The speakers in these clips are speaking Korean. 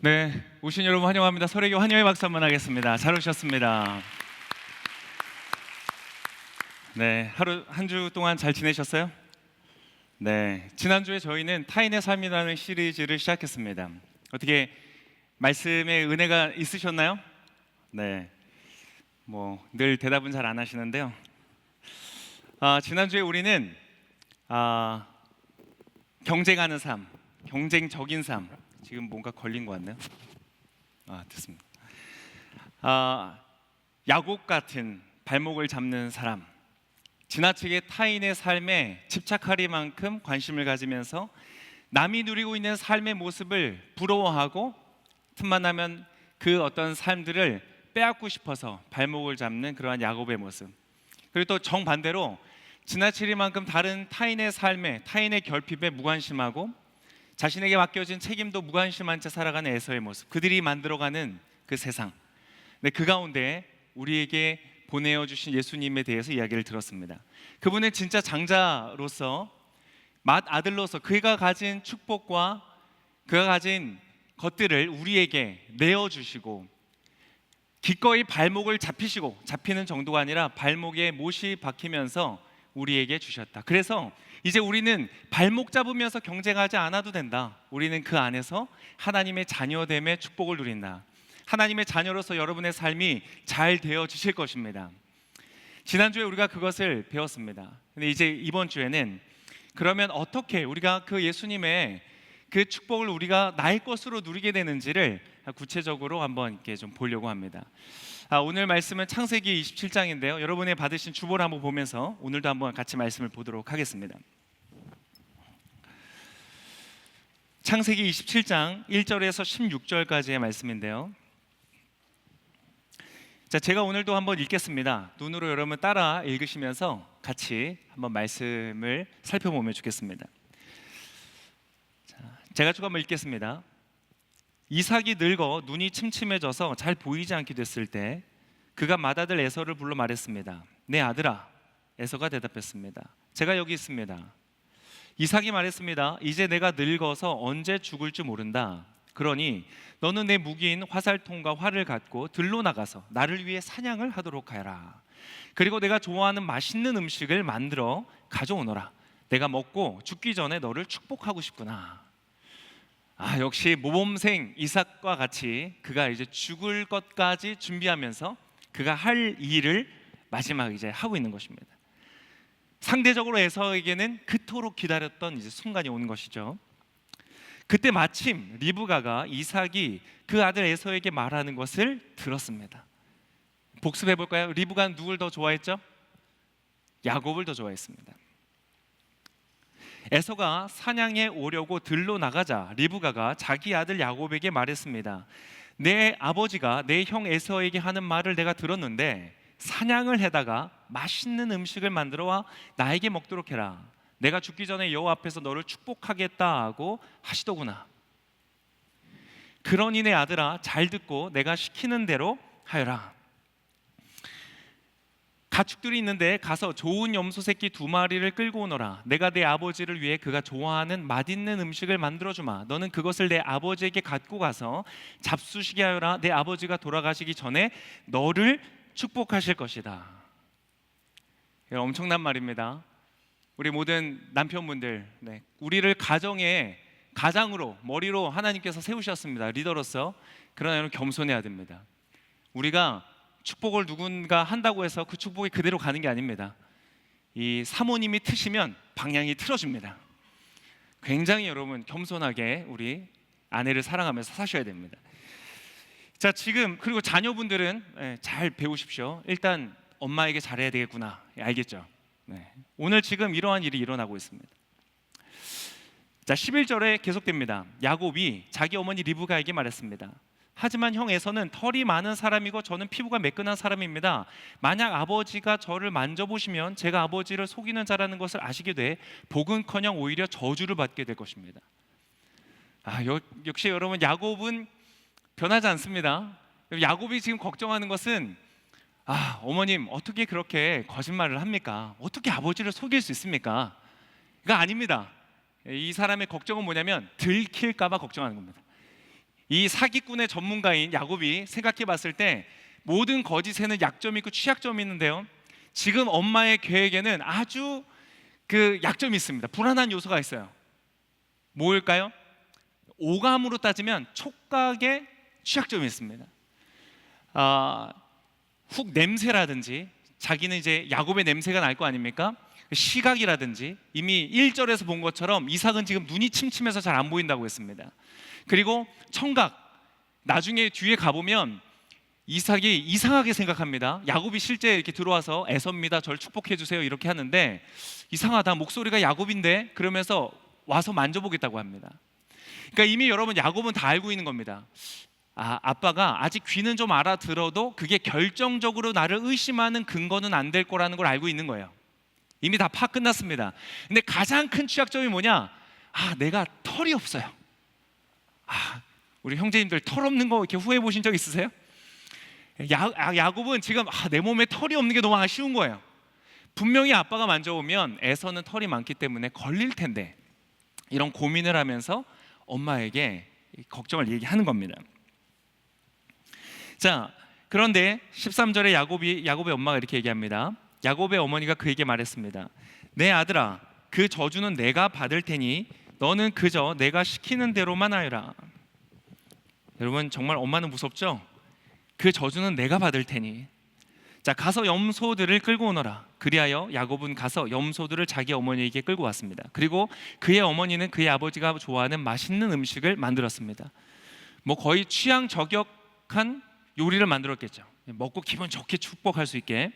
네, 오신 여러분 환영합니다. 설혜교 환영의 박수 한번 하겠습니다. 잘 오셨습니다. 네, 하루 한 주 동안 잘 지내셨어요? 네, 지난주에 저희는 타인의 삶이라는 시리즈를 시작했습니다. 어떻게 말씀에 은혜가 있으셨나요? 네, 뭐 늘 대답은 잘 안 하시는데요. 지난주에 우리는 경쟁하는 삶, 경쟁적인 삶. 지금 뭔가 걸린 것 같네요. 됐습니다. 야곱 같은 발목을 잡는 사람, 지나치게 타인의 삶에 집착하리만큼 관심을 가지면서 남이 누리고 있는 삶의 모습을 부러워하고 틈만 나면 그 어떤 삶들을 빼앗고 싶어서 발목을 잡는 그러한 야곱의 모습. 그리고 또 정반대로 지나치리만큼 다른 타인의 삶에, 타인의 결핍에 무관심하고 자신에게 맡겨진 책임도 무관심한 채 살아가는 에서의 모습, 그들이 만들어가는 그 세상. 네, 그 가운데 우리에게 보내어 주신 예수님에 대해서 이야기를 들었습니다. 그분은 진짜 장자로서, 맏아들로서 그가 가진 축복과 그가 가진 것들을 우리에게 내어주시고 기꺼이 발목을 잡히는 정도가 아니라 발목에 못이 박히면서 우리에게 주셨다. 그래서 이제 우리는 발목 잡으면서 경쟁하지 않아도 된다. 우리는 그 안에서 하나님의 자녀됨의 축복을 누린다. 하나님의 자녀로서 여러분의 삶이 잘 되어지실 것입니다. 지난주에 우리가 그것을 배웠습니다. 근데 이제 이번 주에는 그러면 어떻게 우리가 그 예수님의 그 축복을 우리가 나의 것으로 누리게 되는지를 구체적으로 한번 이렇게 좀 보려고 합니다. 오늘 말씀은 창세기 27장인데요. 여러분이 받으신 주보를 한번 보면서 오늘도 한번 같이 말씀을 보도록 하겠습니다. 창세기 27장 1절에서 16절까지의 말씀인데요. 자, 제가 오늘도 한번 읽겠습니다. 눈으로 여러분 따라 읽으시면서 같이 한번 말씀을 살펴보면 좋겠습니다. 제가 쭉 한번 읽겠습니다. 이삭이 늙어 눈이 침침해져서 잘 보이지 않게 됐을 때 그가 맏아들 에서를 불러 말했습니다. 내 아들아. 에서가 대답했습니다. 제가 여기 있습니다. 이삭이 말했습니다. 이제 내가 늙어서 언제 죽을지 모른다. 그러니 너는 내 무기인 화살통과 활을 갖고 들로 나가서 나를 위해 사냥을 하도록 하라. 그리고 내가 좋아하는 맛있는 음식을 만들어 가져오너라. 내가 먹고 죽기 전에 너를 축복하고 싶구나. 역시 모범생 이삭과 같이 그가 이제 죽을 것까지 준비하면서 그가 할 일을 마지막 이제 하고 있는 것입니다. 상대적으로 에서에게는 그토록 기다렸던 이제 순간이 오는 것이죠. 그때 마침 리브가가 이삭이 그 아들 에서에게 말하는 것을 들었습니다. 복습해 볼까요? 리브가는 누굴 더 좋아했죠? 야곱을 더 좋아했습니다. 에서가 사냥에 오려고 들로 나가자 리브가가 자기 아들 야곱에게 말했습니다. 내 아버지가 내 형 에서에게 하는 말을 내가 들었는데 사냥을 해다가 맛있는 음식을 만들어 와 나에게 먹도록 해라. 내가 죽기 전에 여호와 앞에서 너를 축복하겠다 하고 하시더구나. 그러니 내 아들아 잘 듣고 내가 시키는 대로 하여라. 가축들이 있는데 가서 좋은 염소 새끼 2마리를 끌고 오너라. 내가 내 아버지를 위해 그가 좋아하는 맛있는 음식을 만들어주마. 너는 그것을 내 아버지에게 갖고 가서 잡수시게 하여라. 내 아버지가 돌아가시기 전에 너를 축복하실 것이다. 엄청난 말입니다. 우리 모든 남편분들, 우리를 가장으로 머리로 하나님께서 세우셨습니다. 리더로서. 그러나 여러분 겸손해야 됩니다. 우리가 축복을 누군가 한다고 해서 그 축복이 그대로 가는 게 아닙니다. 이 사모님이 트시면 방향이 틀어집니다. 굉장히 여러분 겸손하게 우리 아내를 사랑하면서 사셔야 됩니다. 자, 지금 그리고 자녀분들은 잘 배우십시오. 일단 엄마에게 잘해야 되겠구나. 알겠죠? 오늘 지금 이러한 일이 일어나고 있습니다. 자, 11절에 계속됩니다. 야곱이 자기 어머니 리브가에게 말했습니다. 하지만 형 에서는 털이 많은 사람이고 저는 피부가 매끈한 사람입니다. 만약 아버지가 저를 만져보시면 제가 아버지를 속이는 자라는 것을 아시게 돼 복은커녕 오히려 저주를 받게 될 것입니다. 역시 여러분 야곱은 변하지 않습니다. 야곱이 지금 걱정하는 것은 어머님 어떻게 그렇게 거짓말을 합니까? 어떻게 아버지를 속일 수 있습니까? 이거 아닙니다. 이 사람의 걱정은 뭐냐면 들킬까 봐 걱정하는 겁니다. 이 사기꾼의 전문가인 야곱이 생각해 봤을 때 모든 거짓에는 약점이 있고 취약점이 있는데요, 지금 엄마의 계획에는 아주 그 약점이 있습니다. 불안한 요소가 있어요. 뭘까요? 오감으로 따지면 촉각에 취약점이 있습니다. 훅 냄새라든지, 자기는 이제 야곱의 냄새가 날 거 아닙니까? 시각이라든지, 이미 1절에서 본 것처럼 이삭은 지금 눈이 침침해서 잘 안 보인다고 했습니다. 그리고 청각, 나중에 뒤에 가보면 이삭이 이상하게 생각합니다. 야곱이 실제 이렇게 들어와서 에서입니다, 절 축복해 주세요 이렇게 하는데, 이상하다, 목소리가 야곱인데, 그러면서 와서 만져보겠다고 합니다. 그러니까 이미 여러분, 야곱은 다 알고 있는 겁니다. 아빠가 아직 귀는 좀 알아들어도 그게 결정적으로 나를 의심하는 근거는 안 될 거라는 걸 알고 있는 거예요. 이미 다 파악 끝났습니다. 근데 가장 큰 취약점이 뭐냐? 내가 털이 없어요. 우리 형제님들 털 없는 거 이렇게 후회해 보신 적 있으세요? 야곱은 지금 내 몸에 털이 없는 게 너무 아쉬운 거예요. 분명히 아빠가 만져보면 에서는 털이 많기 때문에 걸릴 텐데, 이런 고민을 하면서 엄마에게 걱정을 얘기하는 겁니다. 자, 그런데 13절에 야곱의 엄마가 이렇게 얘기합니다. 야곱의 어머니가 그에게 말했습니다. 내 아들아, 그 저주는 내가 받을 테니 너는 그저 내가 시키는 대로만 하여라. 여러분, 정말 엄마는 무섭죠? 그 저주는 내가 받을 테니, 자, 가서 염소들을 끌고 오너라. 그리하여 야곱은 가서 염소들을 자기 어머니에게 끌고 왔습니다. 그리고 그의 어머니는 그의 아버지가 좋아하는 맛있는 음식을 만들었습니다. 거의 취향 저격한 요리를 만들었겠죠. 먹고 기분 좋게 축복할 수 있게.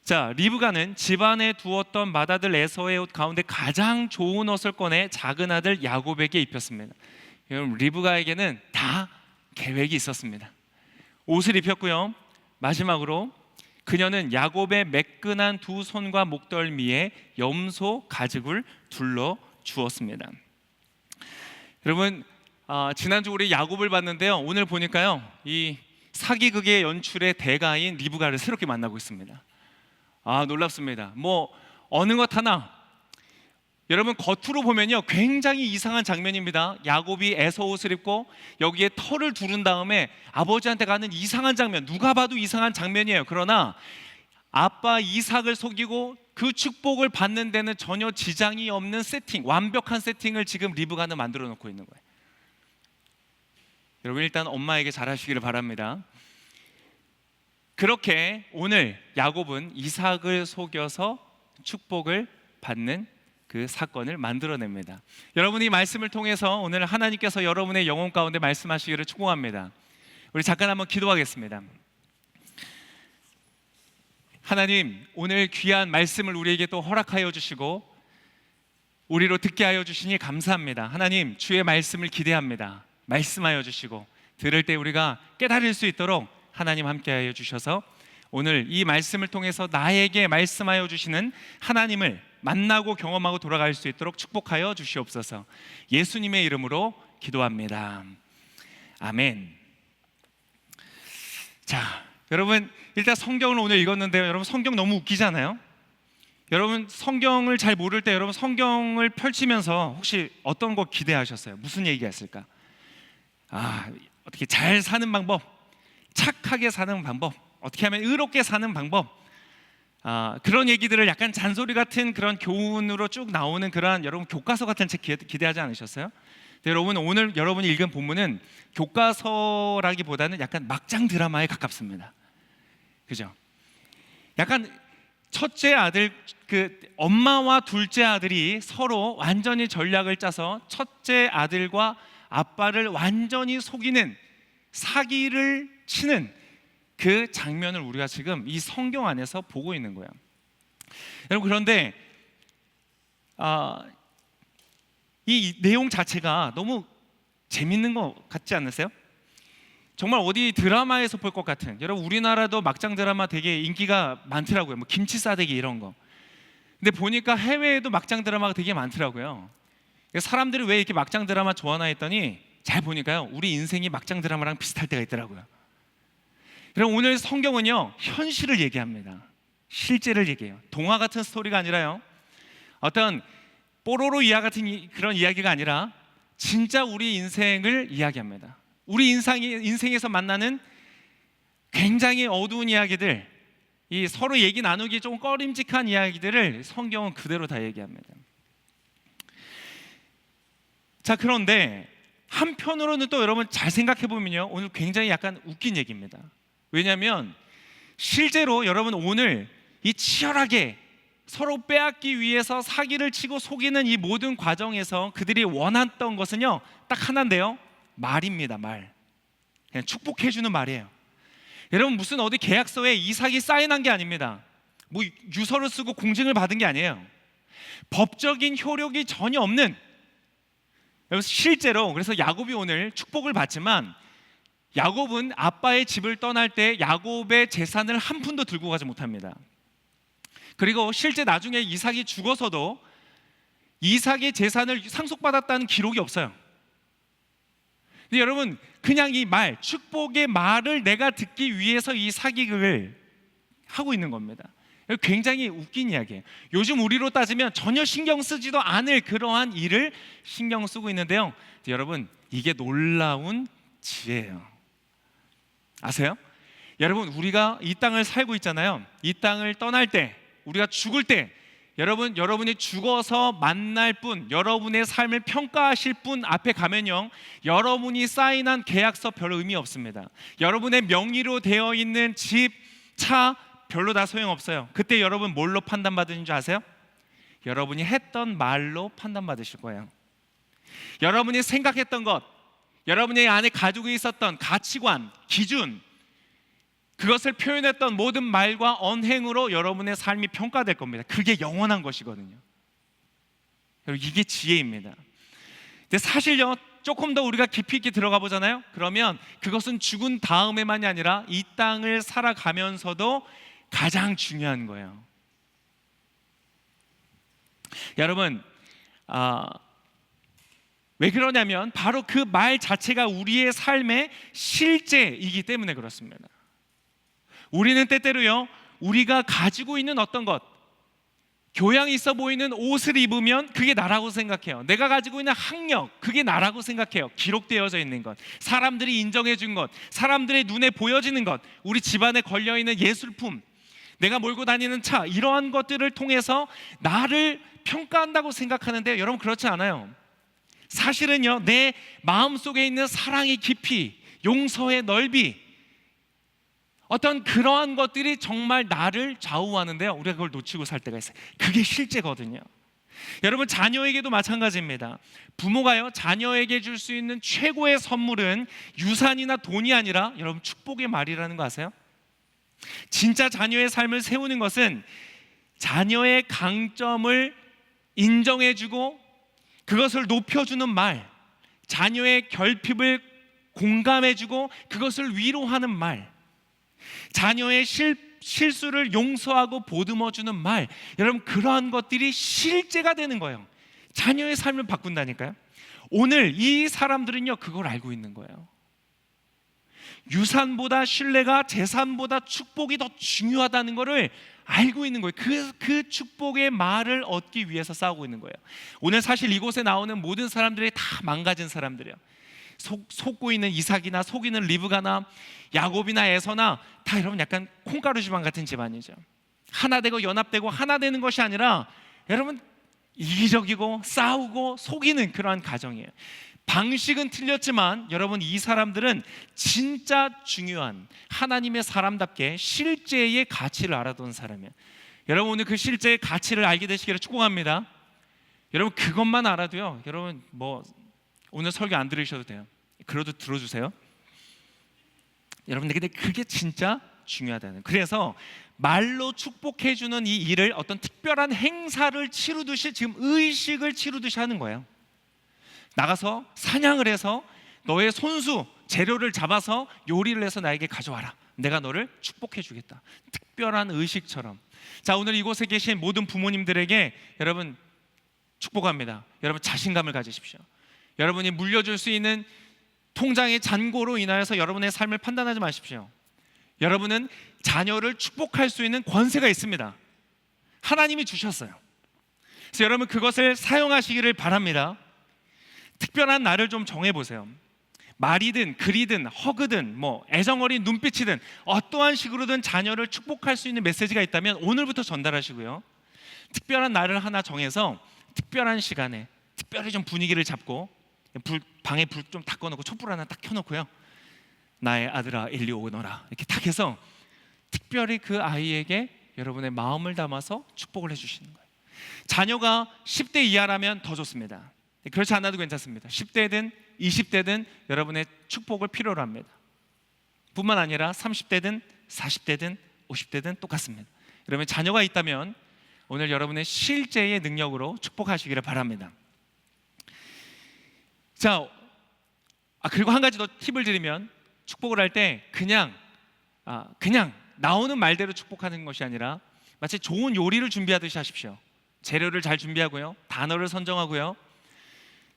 자, 리브가는 집안에 두었던 맏아들 에서의 옷 가운데 가장 좋은 옷을 꺼내 작은 아들 야곱에게 입혔습니다. 여러분, 리브가에게는 다 계획이 있었습니다. 옷을 입혔고요, 마지막으로 그녀는 야곱의 매끈한 두 손과 목덜미에 염소 가죽을 둘러 주었습니다. 여러분, 지난주 우리 야곱을 봤는데요, 오늘 보니까요, 이 사기극의 연출의 대가인 리브가를 새롭게 만나고 있습니다. 놀랍습니다. 어느 것 하나, 여러분, 겉으로 보면요 굉장히 이상한 장면입니다. 야곱이 에서 옷을 입고 여기에 털을 두른 다음에 아버지한테 가는 이상한 장면, 누가 봐도 이상한 장면이에요. 그러나 아빠 이삭을 속이고 그 축복을 받는 데는 전혀 지장이 없는 세팅, 완벽한 세팅을 지금 리브가는 만들어 놓고 있는 거예요. 여러분, 일단 엄마에게 잘하시기를 바랍니다. 그렇게 오늘 야곱은 이삭을 속여서 축복을 받는 그 사건을 만들어냅니다. 여러분, 이 말씀을 통해서 오늘 하나님께서 여러분의 영혼 가운데 말씀하시기를 축복합니다. 우리 잠깐 한번 기도하겠습니다. 하나님, 오늘 귀한 말씀을 우리에게 또 허락하여 주시고 우리로 듣게 하여 주시니 감사합니다. 하나님, 주의 말씀을 기대합니다. 말씀하여 주시고 들을 때 우리가 깨달을 수 있도록 하나님 함께하여 주셔서 오늘 이 말씀을 통해서 나에게 말씀하여 주시는 하나님을 만나고 경험하고 돌아갈 수 있도록 축복하여 주시옵소서. 예수님의 이름으로 기도합니다. 아멘. 자, 여러분, 일단 성경을 오늘 읽었는데요, 여러분, 성경 너무 웃기잖아요. 여러분, 성경을 잘 모를 때 여러분 성경을 펼치면서 혹시 어떤 거 기대하셨어요? 무슨 얘기가 있을까? 어떻게 잘 사는 방법, 착하게 사는 방법, 어떻게 하면 의롭게 사는 방법, 그런 얘기들을 약간 잔소리 같은 그런 교훈으로 쭉 나오는 그런 여러분 교과서 같은 책 기대하지 않으셨어요? 여러분, 오늘 여러분이 읽은 본문은 교과서라기보다는 약간 막장 드라마에 가깝습니다. 그죠? 약간 첫째 아들, 그 엄마와 둘째 아들이 서로 완전히 전략을 짜서 첫째 아들과 아빠를 완전히 속이는, 사기를 치는 그 장면을 우리가 지금 이 성경 안에서 보고 있는 거예요. 여러분, 그런데 이 내용 자체가 너무 재밌는 것 같지 않으세요? 정말 어디 드라마에서 볼 것 같은, 여러분 우리나라도 막장 드라마 되게 인기가 많더라고요. 김치 싸대기 이런 거. 근데 보니까 해외에도 막장 드라마가 되게 많더라고요. 사람들이 왜 이렇게 막장 드라마 좋아하나 했더니 잘 보니까요, 우리 인생이 막장 드라마랑 비슷할 때가 있더라고요. 그럼 오늘 성경은요, 현실을 얘기합니다. 실제를 얘기해요. 동화 같은 스토리가 아니라요, 어떤 뽀로로 이야 같은 그런 이야기가 아니라 진짜 우리 인생을 이야기합니다. 우리 인생에서 만나는 굉장히 어두운 이야기들, 이 서로 얘기 나누기 좀 꺼림직한 이야기들을 성경은 그대로 다 얘기합니다. 자, 그런데 한편으로는 또 여러분 잘 생각해 보면요, 오늘 굉장히 약간 웃긴 얘기입니다. 왜냐하면 실제로 여러분 오늘 이 치열하게 서로 빼앗기 위해서 사기를 치고 속이는 이 모든 과정에서 그들이 원했던 것은요, 딱 하나인데요, 말입니다. 말. 그냥 축복해주는 말이에요. 여러분 무슨 어디 계약서에 이삭이 사인한 게 아닙니다. 뭐 유서를 쓰고 공증을 받은 게 아니에요. 법적인 효력이 전혀 없는, 실제로 그래서 야곱이 오늘 축복을 받지만 야곱은 아빠의 집을 떠날 때 야곱의 재산을 한 푼도 들고 가지 못합니다. 그리고 실제 나중에 이삭이 죽어서도 이삭의 재산을 상속받았다는 기록이 없어요. 근데 여러분 그냥 이 말, 축복의 말을 내가 듣기 위해서 이 사기극을 하고 있는 겁니다. 굉장히 웃긴 이야기예요. 요즘 우리로 따지면 전혀 신경 쓰지도 않을 그러한 일을 신경 쓰고 있는데요, 여러분 이게 놀라운 지혜예요. 아세요? 여러분 우리가 이 땅을 살고 있잖아요. 이 땅을 떠날 때, 우리가 죽을 때, 여러분이 죽어서 만날 분, 여러분의 삶을 평가하실 분 앞에 가면요, 여러분이 사인한 계약서 별 의미 없습니다. 여러분의 명의로 되어 있는 집, 차 별로 다 소용없어요. 그때 여러분 뭘로 판단받으신 줄 아세요? 여러분이 했던 말로 판단받으실 거예요. 여러분이 생각했던 것, 여러분의 안에 가지고 있었던 가치관, 기준, 그것을 표현했던 모든 말과 언행으로 여러분의 삶이 평가될 겁니다. 그게 영원한 것이거든요. 이게 지혜입니다. 근데 사실요, 조금 더 우리가 깊이 있게 들어가 보잖아요. 그러면 그것은 죽은 다음에만이 아니라 이 땅을 살아가면서도 가장 중요한 거예요. 여러분, 왜 그러냐면 바로 그 말 자체가 우리의 삶의 실제이기 때문에 그렇습니다. 우리는 때때로요, 우리가 가지고 있는 어떤 것, 교양 있어 보이는 옷을 입으면 그게 나라고 생각해요. 내가 가지고 있는 학력, 그게 나라고 생각해요. 기록되어져 있는 것, 사람들이 인정해 준 것, 사람들의 눈에 보여지는 것, 우리 집안에 걸려있는 예술품, 내가 몰고 다니는 차, 이러한 것들을 통해서 나를 평가한다고 생각하는데 여러분 그렇지 않아요. 사실은요, 내 마음속에 있는 사랑의 깊이, 용서의 넓이, 어떤 그러한 것들이 정말 나를 좌우하는데요, 우리가 그걸 놓치고 살 때가 있어요. 그게 실제거든요. 여러분 자녀에게도 마찬가지입니다. 부모가요, 자녀에게 줄 수 있는 최고의 선물은 유산이나 돈이 아니라 여러분 축복의 말이라는 거 아세요? 진짜 자녀의 삶을 세우는 것은 자녀의 강점을 인정해주고 그것을 높여주는 말, 자녀의 결핍을 공감해주고 그것을 위로하는 말, 자녀의 실수를 용서하고 보듬어주는 말, 여러분 그러한 것들이 실제가 되는 거예요. 자녀의 삶을 바꾼다니까요. 오늘 이 사람들은요, 그걸 알고 있는 거예요. 유산보다 신뢰가 재산보다 축복이 더 중요하다는 것을 알고 있는 거예요. 그 축복의 말을 얻기 위해서 싸우고 있는 거예요. 오늘 사실 이곳에 나오는 모든 사람들이 다 망가진 사람들이에요. 속고 있는 이삭이나 속이는 리브가나 야곱이나 에서나 다 여러분 약간 콩가루 집안 같은 집안이죠. 하나 되고 연합되고 하나 되는 것이 아니라 여러분 이기적이고 싸우고 속이는 그러한 가정이에요. 방식은 틀렸지만 여러분 이 사람들은 진짜 중요한 하나님의 사람답게 실제의 가치를 알아둔 사람이에요. 여러분 오늘 그 실제의 가치를 알게 되시기를 축복합니다. 여러분 그것만 알아도요, 여러분 뭐 오늘 설교 안 들으셔도 돼요. 그래도 들어주세요. 여러분 근데 그게 진짜 중요하다는. 그래서 말로 축복해주는 이 일을 어떤 특별한 행사를 치르듯이 지금 의식을 치르듯이 하는 거예요. 나가서 사냥을 해서 너의 손수 재료를 잡아서 요리를 해서 나에게 가져와라. 내가 너를 축복해 주겠다. 특별한 의식처럼. 자, 오늘 이곳에 계신 모든 부모님들에게 여러분 축복합니다. 여러분 자신감을 가지십시오. 여러분이 물려줄 수 있는 통장의 잔고로 인하여서 여러분의 삶을 판단하지 마십시오. 여러분은 자녀를 축복할 수 있는 권세가 있습니다. 하나님이 주셨어요. 그래서 여러분 그것을 사용하시기를 바랍니다. 특별한 날을 좀 정해보세요. 말이든 글이든 허그든 뭐 애정어린 눈빛이든 어떠한 식으로든 자녀를 축복할 수 있는 메시지가 있다면 오늘부터 전달하시고요. 특별한 날을 하나 정해서 특별한 시간에 특별히 좀 분위기를 잡고 방에 불 좀 다 꺼놓고 촛불 하나 딱 켜놓고요. 나의 아들아 일리 오너라 이렇게 딱 해서 특별히 그 아이에게 여러분의 마음을 담아서 축복을 해주시는 거예요. 자녀가 10대 이하라면 더 좋습니다. 그렇지 않아도 괜찮습니다. 10대든 20대든 여러분의 축복을 필요로 합니다. 뿐만 아니라 30대든 40대든 50대든 똑같습니다. 그러면 자녀가 있다면 오늘 여러분의 실제의 능력으로 축복하시기를 바랍니다. 자, 그리고 한 가지 더 팁을 드리면 축복을 할 때 그냥 나오는 말대로 축복하는 것이 아니라 마치 좋은 요리를 준비하듯이 하십시오. 재료를 잘 준비하고요, 단어를 선정하고요,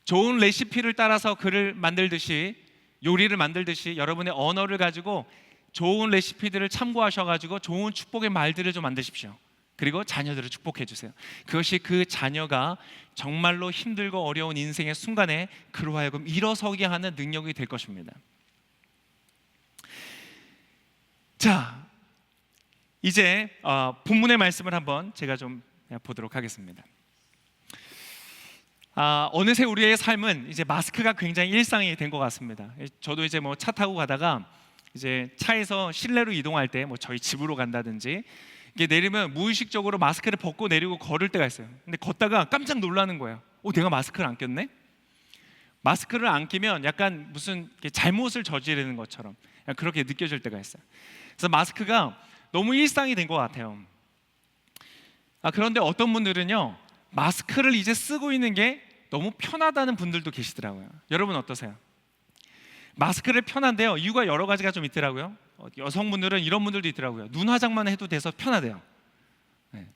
좋은 레시피를 따라서 글을 만들듯이 요리를 만들듯이 여러분의 언어를 가지고 좋은 레시피들을 참고하셔가지고 좋은 축복의 말들을 좀 만드십시오. 그리고 자녀들을 축복해 주세요. 그것이 그 자녀가 정말로 힘들고 어려운 인생의 순간에 그로 하여금 일어서게 하는 능력이 될 것입니다. 자, 이제 본문의 말씀을 한번 제가 좀 보도록 하겠습니다. 어느새 우리의 삶은 이제 마스크가 굉장히 일상이 된 것 같습니다. 저도 이제 뭐 차 타고 가다가 이제 차에서 실내로 이동할 때 뭐 저희 집으로 간다든지 이게 내리면 무의식적으로 마스크를 벗고 내리고 걸을 때가 있어요. 근데 걷다가 깜짝 놀라는 거예요. 내가 마스크를 안 꼈네? 마스크를 안 끼면 약간 무슨 잘못을 저지르는 것처럼 그렇게 느껴질 때가 있어요. 그래서 마스크가 너무 일상이 된 것 같아요. 그런데 어떤 분들은요, 마스크를 이제 쓰고 있는 게 너무 편하다는 분들도 계시더라고요. 여러분 어떠세요? 마스크를 편한데요, 이유가 여러 가지가 좀 있더라고요. 여성분들은 이런 분들도 있더라고요. 눈 화장만 해도 돼서 편하대요. 네.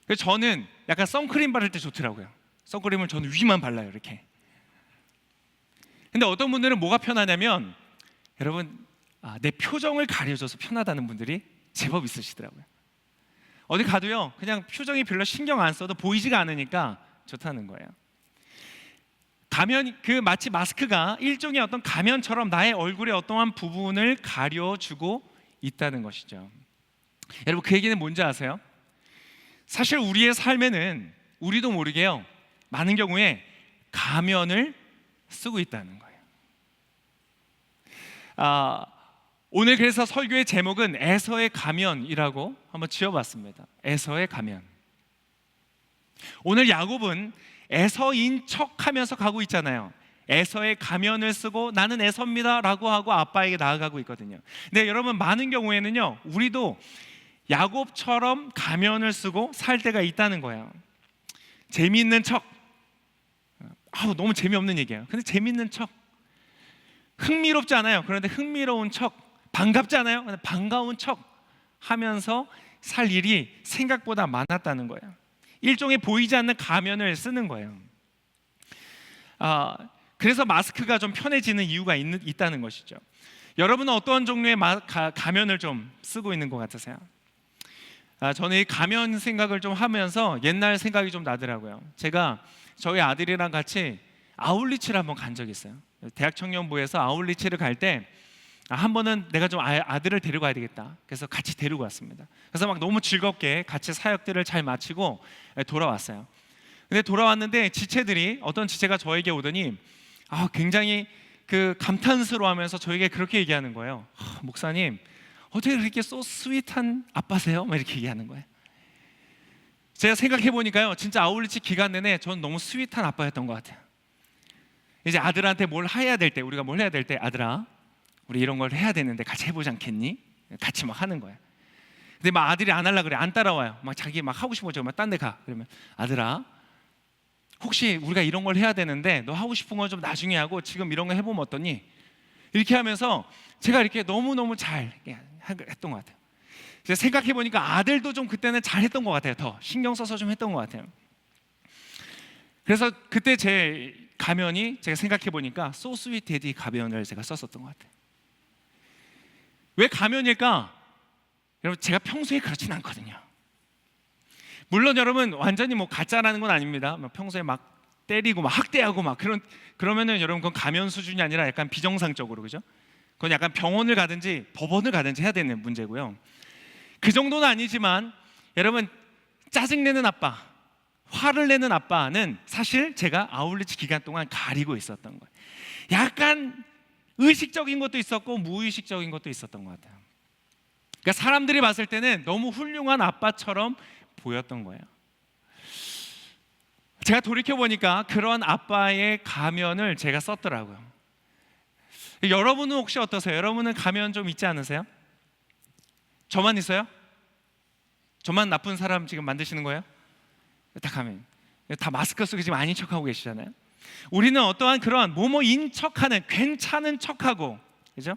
그래서 저는 약간 선크림 바를 때 좋더라고요. 선크림을 저는 위만 발라요, 이렇게. 근데 어떤 분들은 뭐가 편하냐면 여러분 내 표정을 가려줘서 편하다는 분들이 제법 있으시더라고요. 어디 가도요, 그냥 표정이 별로 신경 안 써도 보이지가 않으니까 좋다는 거예요. 마치 마스크가 일종의 어떤 가면처럼 나의 얼굴의 어떠한 부분을 가려주고 있다는 것이죠. 여러분 그 얘기는 뭔지 아세요? 사실 우리의 삶에는 우리도 모르게요, 많은 경우에 가면을 쓰고 있다는 거예요. 오늘 그래서 설교의 제목은 에서의 가면이라고 한번 지어봤습니다. 에서의 가면. 오늘 야곱은 에서인 척하면서 가고 있잖아요. 에서의 가면을 쓰고 나는 에서입니다 라고 하고 아빠에게 나아가고 있거든요. 근데 여러분 많은 경우에는요, 우리도 야곱처럼 가면을 쓰고 살 때가 있다는 거예요. 재미있는 척, 너무 재미없는 얘기예요. 근데 재미있는 척, 흥미롭지 않아요. 그런데 흥미로운 척, 반갑지 않아요? 근데 반가운 척 하면서 살 일이 생각보다 많았다는 거예요. 일종의 보이지 않는 가면을 쓰는 거예요. 그래서 마스크가 좀 편해지는 이유가 있다는 것이죠. 여러분은 어떤 종류의 가면을 좀 쓰고 있는 것 같으세요? 저는 이 가면 생각을 좀 하면서 옛날 생각이 좀 나더라고요. 제가 저희 아들이랑 같이 아울리치를 한번 간 적이 있어요. 대학 청년부에서 아울리치를 갈 때 한 번은 내가 좀 아들을 데리고 가야 되겠다. 그래서 같이 데리고 왔습니다. 그래서 막 너무 즐겁게 같이 사역들을 잘 마치고 돌아왔어요. 근데 돌아왔는데 지체들이, 어떤 지체가 저에게 오더니 굉장히 감탄스러워하면서 저에게 그렇게 얘기하는 거예요. 목사님, 어떻게 그렇게 스윗한 아빠세요? 막 이렇게 얘기하는 거예요. 제가 생각해 보니까요, 진짜 아울리치 기간 내내 저는 너무 스윗한 아빠였던 것 같아요. 이제 아들한테 뭘 해야 될 때, 우리가 뭘 해야 될 때, 아들아, 우리 이런 걸 해야 되는데 같이 해보지 않겠니? 같이 막 하는 거예요. 근데 막 아들이 안 하려고 그래, 안 따라와요. 막 자기 막 하고 싶은 거 막 딴 데 가. 그러면 아들아, 혹시 우리가 이런 걸 해야 되는데 너 하고 싶은 건 좀 나중에 하고 지금 이런 거 해보면 어떠니? 이렇게 하면서 제가 이렇게 너무너무 잘 했던 것 같아요. 제가 생각해 보니까 아들도 좀 그때는 잘 했던 것 같아요. 더 신경 써서 좀 했던 것 같아요. 그래서 그때 제 가면이, 제가 생각해 보니까 So Sweet Daddy 가면을 제가 썼었던 것 같아요. 왜 가면일까? 여러분 제가 평소에 그렇진 않거든요. 물론 여러분 완전히 뭐 가짜라는 건 아닙니다. 평소에 막 때리고 막 학대하고 막 그러면은 여러분 그건 가면 수준이 아니라 약간 비정상적으로, 그죠? 그건 약간 병원을 가든지 법원을 가든지 해야 되는 문제고요. 그 정도는 아니지만 여러분, 짜증내는 아빠, 화를 내는 아빠는 사실 제가 아울리치 기간 동안 가리고 있었던 거예요. 약간 의식적인 것도 있었고 무의식적인 것도 있었던 것 같아요. 그러니까 사람들이 봤을 때는 너무 훌륭한 아빠처럼 보였던 거예요. 제가 돌이켜보니까 그런 아빠의 가면을 제가 썼더라고요. 여러분은 혹시 어떠세요? 여러분은 가면 좀 있지 않으세요? 저만 있어요? 저만 나쁜 사람 지금 만드시는 거예요? 다 가면, 다 마스크 쓰고 지금 아닌 척하고 계시잖아요. 우리는 어떠한 그런 뭐뭐인 척하는, 괜찮은 척하고, 그죠?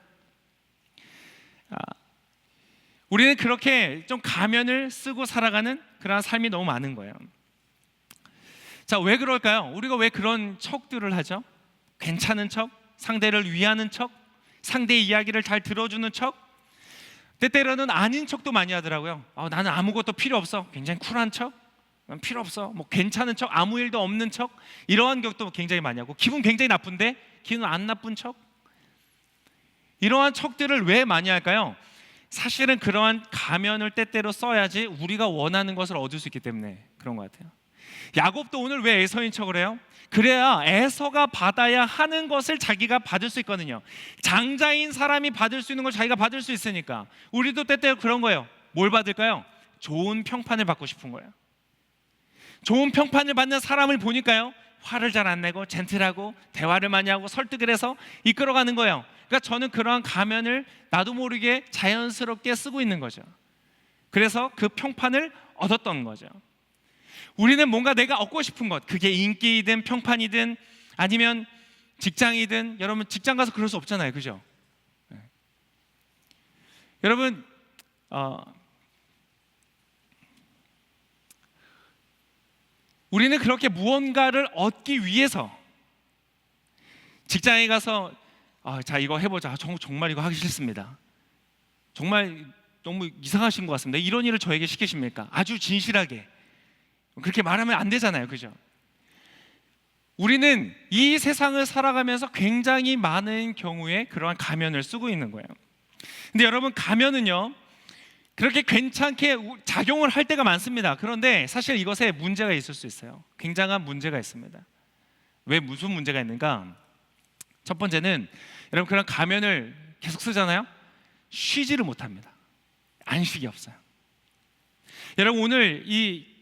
우리는 그렇게 좀 가면을 쓰고 살아가는 그런 삶이 너무 많은 거예요. 자, 왜 그럴까요? 우리가 왜 그런 척들을 하죠? 괜찮은 척, 상대를 위하는 척, 상대의 이야기를 잘 들어주는 척, 때때로는 아닌 척도 많이 하더라고요. 나는 아무것도 필요 없어. 굉장히 쿨한 척, 난 필요 없어. 뭐 괜찮은 척, 아무 일도 없는 척, 이러한 것도 굉장히 많이 하고, 기분 굉장히 나쁜데 기분 안 나쁜 척, 이러한 척들을 왜 많이 할까요? 사실은 그러한 가면을 때때로 써야지 우리가 원하는 것을 얻을 수 있기 때문에 그런 것 같아요. 야곱도 오늘 왜 에서인 척을 해요? 그래야 에서가 받아야 하는 것을 자기가 받을 수 있거든요. 장자인 사람이 받을 수 있는 걸 자기가 받을 수 있으니까. 우리도 때때로 그런 거예요. 뭘 받을까요? 좋은 평판을 받고 싶은 거예요. 좋은 평판을 받는 사람을 보니까요, 화를 잘 안 내고 젠틀하고 대화를 많이 하고 설득을 해서 이끌어가는 거예요. 그러니까 저는 그러한 가면을 나도 모르게 자연스럽게 쓰고 있는 거죠. 그래서 그 평판을 얻었던 거죠. 우리는 뭔가 내가 얻고 싶은 것, 그게 인기이든 평판이든 아니면 직장이든, 여러분 직장 가서 그럴 수 없잖아요, 그죠? 네. 여러분 우리는 그렇게 무언가를 얻기 위해서 직장에 가서 자, 이거 해보자. 정말 이거 하기 싫습니다. 정말 너무 이상하신 것 같습니다. 이런 일을 저에게 시키십니까? 아주 진실하게 그렇게 말하면 안 되잖아요, 그죠? 우리는 이 세상을 살아가면서 굉장히 많은 경우에 그러한 가면을 쓰고 있는 거예요. 근데 여러분, 가면은요 그렇게 괜찮게 작용을 할 때가 많습니다. 그런데 사실 이것에 문제가 있을 수 있어요. 굉장한 문제가 있습니다. 왜, 무슨 문제가 있는가? 첫 번째는 여러분, 그런 가면을 계속 쓰잖아요. 쉬지를 못합니다. 안식이 없어요. 여러분, 오늘 이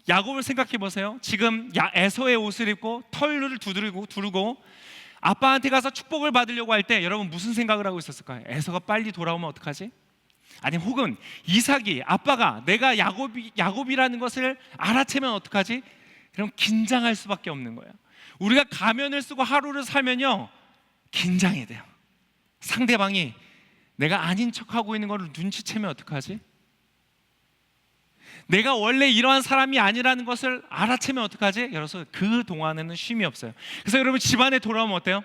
야곱을 생각해 보세요. 지금 에서의 옷을 입고 털을 두르고 아빠한테 가서 축복을 받으려고 할 때 여러분 무슨 생각을 하고 있었을까요? 에서가 빨리 돌아오면 어떡하지? 아니, 혹은 이삭이, 아빠가 내가 야곱이라는 것을 알아채면 어떡하지? 그럼 긴장할 수밖에 없는 거예요. 우리가 가면을 쓰고 하루를 살면요 긴장이 돼요. 상대방이 내가 아닌 척하고 있는 걸 눈치채면 어떡하지? 내가 원래 이러한 사람이 아니라는 것을 알아채면 어떡하지? 그래서 그 동안에는 쉼이 없어요. 그래서 여러분, 집안에 돌아오면 어때요?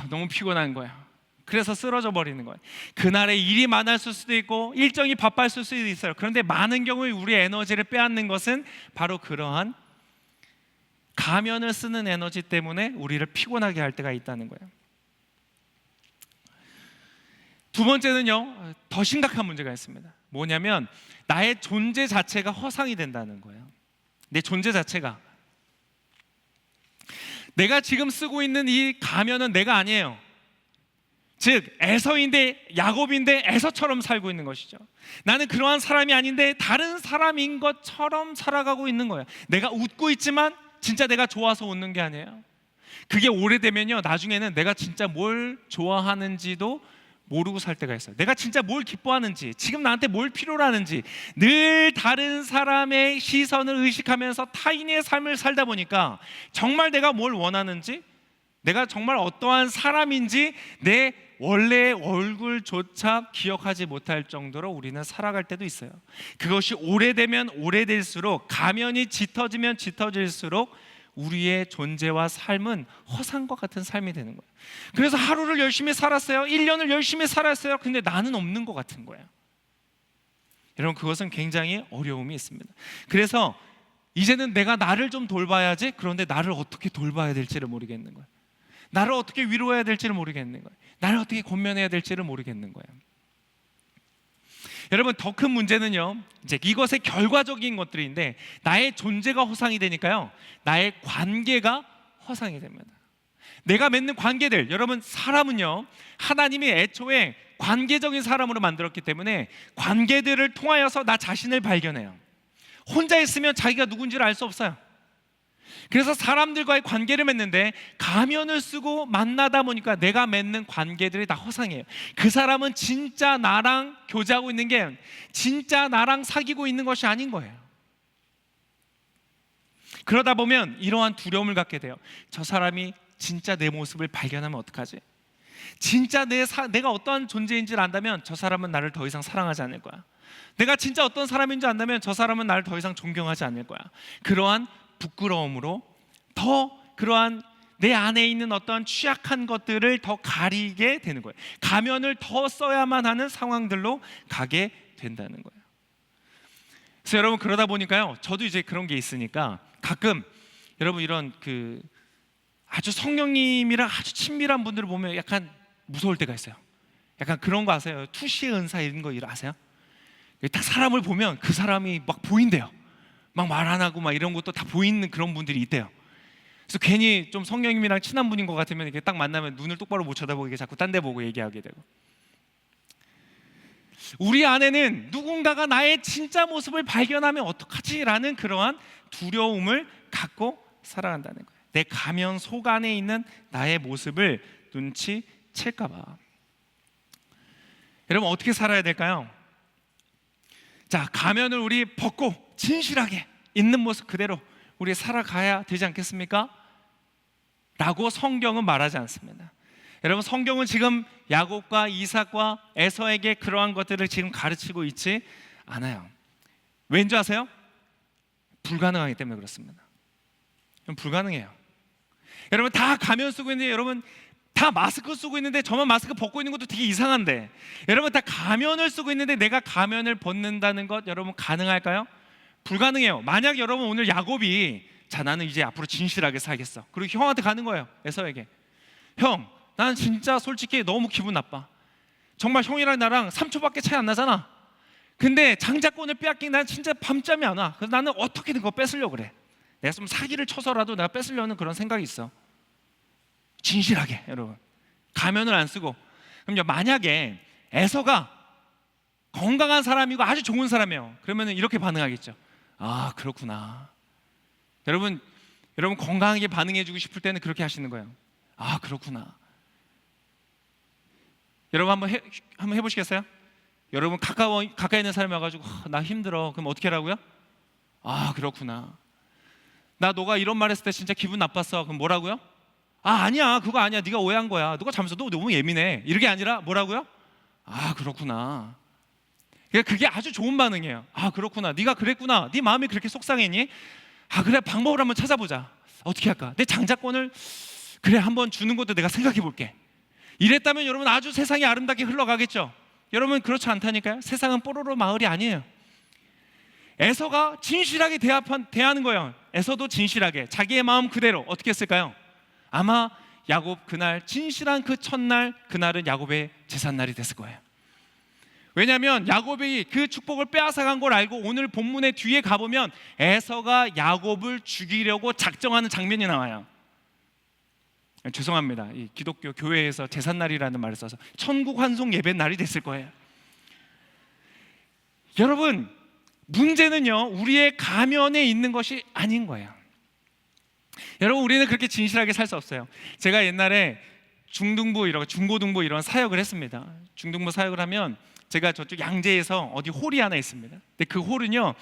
너무 피곤한 거야. 그래서 쓰러져 버리는 거예요. 그날에 일이 많았을 수도 있고 일정이 바빴을 수도 있어요. 그런데 많은 경우에 우리의 에너지를 빼앗는 것은 바로 그러한 가면을 쓰는 에너지 때문에 우리를 피곤하게 할 때가 있다는 거예요. 두 번째는요, 더 심각한 문제가 있습니다. 뭐냐면 나의 존재 자체가 허상이 된다는 거예요. 내 존재 자체가, 내가 지금 쓰고 있는 이 가면은 내가 아니에요. 즉 에서인데 야곱인데 에서처럼 살고 있는 것이죠. 나는 그러한 사람이 아닌데 다른 사람인 것처럼 살아가고 있는 거예요. 내가 웃고 있지만 진짜 내가 좋아서 웃는 게 아니에요. 그게 오래되면요, 나중에는 내가 진짜 뭘 좋아하는지도 모르고 살 때가 있어요. 내가 진짜 뭘 기뻐하는지, 지금 나한테 뭘 필요로 하는지 늘 다른 사람의 시선을 의식하면서 타인의 삶을 살다 보니까 정말 내가 뭘 원하는지, 내가 정말 어떠한 사람인지 내 원래의 얼굴조차 기억하지 못할 정도로 우리는 살아갈 때도 있어요. 그것이 오래되면 오래될수록, 가면이 짙어지면 짙어질수록 우리의 존재와 삶은 허상과 같은 삶이 되는 거예요. 그래서 하루를 열심히 살았어요. 1년을 열심히 살았어요. 근데 나는 없는 것 같은 거예요. 여러분, 그것은 굉장히 어려움이 있습니다. 그래서 이제는 내가 나를 좀 돌봐야지. 그런데 나를 어떻게 돌봐야 될지를 모르겠는 거예요. 나를 어떻게 위로해야 될지를 모르겠는 거예요. 나를 어떻게 권면해야 될지를 모르겠는 거예요. 여러분, 더 큰 문제는요, 이제 이것의 결과적인 것들인데, 나의 존재가 허상이 되니까요, 나의 관계가 허상이 됩니다. 내가 맺는 관계들, 여러분, 사람은요, 하나님이 애초에 관계적인 사람으로 만들었기 때문에 관계들을 통하여서 나 자신을 발견해요. 혼자 있으면 자기가 누군지를 알 수 없어요. 그래서 사람들과의 관계를 맺는데 가면을 쓰고 만나다 보니까 내가 맺는 관계들이 다 허상이에요. 그 사람은 진짜 나랑 교제하고 있는 게, 진짜 나랑 사귀고 있는 것이 아닌 거예요. 그러다 보면 이러한 두려움을 갖게 돼요. 저 사람이 진짜 내 모습을 발견하면 어떡하지? 진짜 내가 어떠한 존재인지를 안다면 저 사람은 나를 더 이상 사랑하지 않을 거야. 내가 진짜 어떤 사람인지 안다면 저 사람은 나를 더 이상 존경하지 않을 거야. 그러한 부끄러움으로 더 그러한 내 안에 있는 어떤 취약한 것들을 더 가리게 되는 거예요. 가면을 더 써야만 하는 상황들로 가게 된다는 거예요. 그래서 여러분, 그러다 보니까요, 저도 이제 그런 게 있으니까 가끔 여러분 이런 아주 성령님이랑 아주 친밀한 분들을 보면 약간 무서울 때가 있어요. 약간 그런 거 아세요? 투시의 은사 이런 거 아세요? 딱 사람을 보면 그 사람이 막 보인대요. 막 말 안 하고 막 이런 것도 다 보이는 그런 분들이 있대요. 그래서 괜히 좀 성령님이랑 친한 분인 것 같으면 이렇게 딱 만나면 눈을 똑바로 못 쳐다보게 자꾸 딴 데 보고 얘기하게 되고. 우리 안에는 누군가가 나의 진짜 모습을 발견하면 어떡하지라는 그러한 두려움을 갖고 살아간다는 거예요. 내 가면 속 안에 있는 나의 모습을 눈치챌까 봐. 여러분, 어떻게 살아야 될까요? 자, 가면을 우리 벗고 진실하게 있는 모습 그대로 우리 살아가야 되지 않겠습니까? 라고 성경은 말하지 않습니다. 여러분, 성경은 지금 야곱과 이삭과 에서에게 그러한 것들을 지금 가르치고 있지 않아요. 왠지 아세요? 불가능하기 때문에 그렇습니다. 불가능해요. 여러분, 다 가면 쓰고 있는데, 여러분 다 마스크 쓰고 있는데 저만 마스크 벗고 있는 것도 되게 이상한데, 여러분 다 가면을 쓰고 있는데 내가 가면을 벗는다는 것 여러분 가능할까요? 불가능해요. 만약 여러분 오늘 야곱이 자, 나는 이제 앞으로 진실하게 살겠어, 그리고 형한테 가는 거예요. 에서에게, 형, 나는 진짜 솔직히 너무 기분 나빠. 정말 형이랑 나랑 3초밖에 차이 안 나잖아. 근데 장자권을 빼앗긴 난 진짜 밤잠이 안 와. 그래서 나는 어떻게든 그거 뺏으려고 그래. 내가 좀 사기를 쳐서라도 내가 뺏으려는 그런 생각이 있어. 진실하게 여러분 가면을 안 쓰고. 그럼요, 만약에 에서가 건강한 사람이고 아주 좋은 사람이에요. 그러면 이렇게 반응하겠죠. 아, 그렇구나. 여러분 건강하게 반응해주고 싶을 때는 그렇게 하시는 거예요. 아, 그렇구나. 여러분 한번 해보시겠어요? 여러분 가까이 있는 사람이 와가지고 나 힘들어. 그럼 어떻게 하라고요? 아, 그렇구나. 나 너가 이런 말 했을 때 진짜 기분 나빴어. 그럼 뭐라고요? 아, 아니야, 그거 아니야, 네가 오해한 거야. 너가 잘못했어. 너 너무 예민해. 이렇게 아니라 뭐라고요? 아, 그렇구나. 그게 아주 좋은 반응이에요. 아, 그렇구나. 네가 그랬구나. 네 마음이 그렇게 속상했니? 아, 그래, 방법을 한번 찾아보자. 어떻게 할까? 내 장자권을 그래 한번 주는 것도 내가 생각해 볼게. 이랬다면 여러분 아주 세상이 아름답게 흘러가겠죠. 여러분 그렇지 않다니까요. 세상은 뽀로로 마을이 아니에요. 에서가 진실하게 대하는 거예요. 에서도 진실하게 자기의 마음 그대로 어떻게 했을까요? 아마 야곱 그날 진실한 그 첫날, 그날은 야곱의 제삿날이 됐을 거예요. 왜냐하면 야곱이 그 축복을 빼앗아간 걸 알고 오늘 본문의 뒤에 가보면 에서가 야곱을 죽이려고 작정하는 장면이 나와요. 죄송합니다. 이 기독교 교회에서 제삿날이라는 말을 써서 천국 환송 예배 날이 됐을 거예요. 여러분, 문제는요 우리의 가면에 있는 것이 아닌 거예요. 여러분, 우리는 그렇게 진실하게 살 수 없어요. 제가 옛날에 중등부 중고등부 이런 사역을 했습니다. 중등부 사역을 하면 제가 저쪽 양재에서 어디 홀이 하나 있습니다. 근데 그 홀은요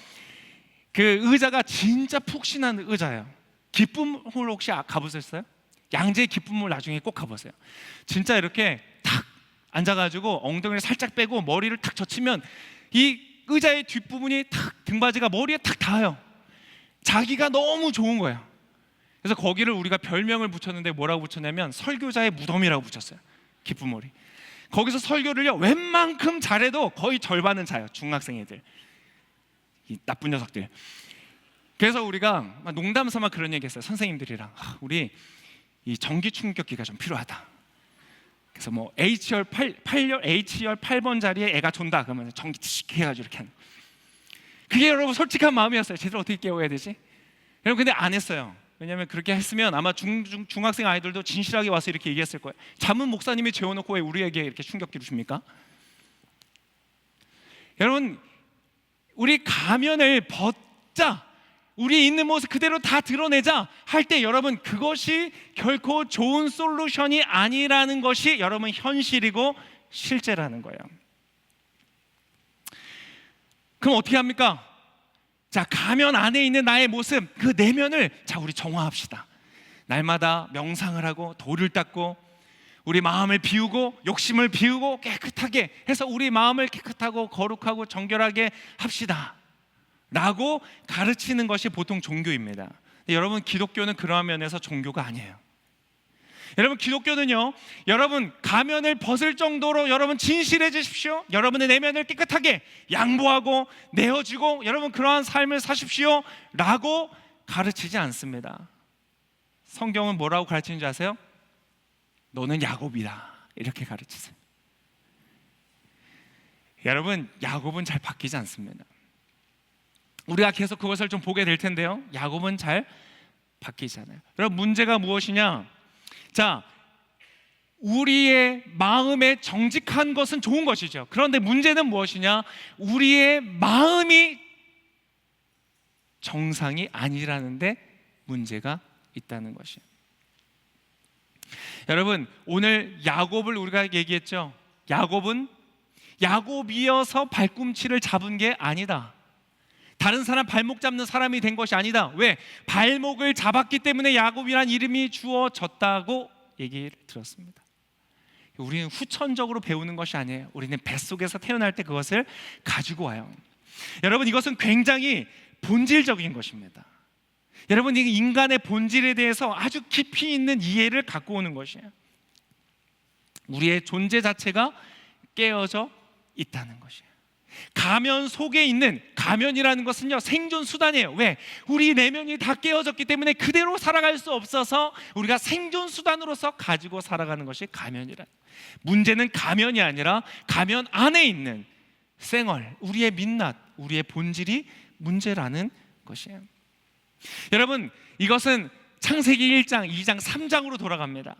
그 의자가 진짜 푹신한 의자예요. 기쁨 홀 혹시 가보셨어요? 양재 기쁨 홀 나중에 꼭 가보세요. 진짜 이렇게 탁 앉아가지고 엉덩이를 살짝 빼고 머리를 탁 젖히면 이 의자의 뒷부분이 탁 등받이가 머리에 탁 닿아요. 자기가 너무 좋은 거예요. 그래서 거기를 우리가 별명을 붙였는데 뭐라고 붙였냐면 설교자의 무덤이라고 붙였어요. 기쁨 홀이. 거기서 설교를요 웬만큼 잘해도 거의 절반은 자요. 중학생 애들, 이 나쁜 녀석들. 그래서 우리가 농담 삼아 그런 얘기했어요. 선생님들이랑 우리 이 전기 충격기가 좀 필요하다. 그래서 뭐 H열 8번 자리에 애가 존다 그러면 전기 틱 해가지고 이렇게 하는. 그게 여러분 솔직한 마음이었어요. 쟤들 어떻게 깨워야 되지? 여러분 근데 안 했어요. 왜냐하면 그렇게 했으면 아마 중학생 아이들도 진실하게 와서 이렇게 얘기했을 거예요. 잠은 목사님이 재워놓고 왜 우리에게 이렇게 충격기를 줍니까? 여러분 우리 가면을 벗자, 우리 있는 모습 그대로 다 드러내자 할 때 여러분 그것이 결코 좋은 솔루션이 아니라는 것이 여러분 현실이고 실제라는 거예요. 그럼 어떻게 합니까? 자, 가면 안에 있는 나의 모습, 그 내면을 자 우리 정화합시다. 날마다 명상을 하고 돌을 닦고 우리 마음을 비우고 욕심을 비우고 깨끗하게 해서 우리 마음을 깨끗하고 거룩하고 정결하게 합시다 라고 가르치는 것이 보통 종교입니다. 여러분 기독교는 그러한 면에서 종교가 아니에요. 여러분 기독교는요, 여러분 가면을 벗을 정도로 여러분 진실해지십시오, 여러분의 내면을 깨끗하게 양보하고 내어주고 여러분 그러한 삶을 사십시오 라고 가르치지 않습니다. 성경은 뭐라고 가르치는지 아세요? 너는 야곱이다 이렇게 가르치세요. 여러분 야곱은 잘 바뀌지 않습니다. 우리가 계속 그것을 좀 보게 될 텐데요, 야곱은 잘 바뀌지 않아요. 여러분 문제가 무엇이냐? 자, 우리의 마음에 정직한 것은 좋은 것이죠. 그런데 문제는 무엇이냐? 우리의 마음이 정상이 아니라는데 문제가 있다는 것이에요. 여러분 오늘 야곱을 우리가 얘기했죠. 야곱은 야곱이어서 발꿈치를 잡은 게 아니다. 다른 사람 발목 잡는 사람이 된 것이 아니다. 왜? 발목을 잡았기 때문에 야곱이란 이름이 주어졌다고 얘기를 들었습니다. 우리는 후천적으로 배우는 것이 아니에요. 우리는 뱃속에서 태어날 때 그것을 가지고 와요. 여러분 이것은 굉장히 본질적인 것입니다. 여러분 이 인간의 본질에 대해서 아주 깊이 있는 이해를 갖고 오는 것이에요. 우리의 존재 자체가 깨어져 있다는 것이에요. 가면 속에 있는, 가면이라는 것은요 생존 수단이에요. 왜? 우리 내면이 다 깨어졌기 때문에 그대로 살아갈 수 없어서 우리가 생존 수단으로서 가지고 살아가는 것이 가면이라. 문제는 가면이 아니라 가면 안에 있는 생얼, 우리의 민낯, 우리의 본질이 문제라는 것이에요. 여러분 이것은 창세기 1장, 2장, 3장으로 돌아갑니다.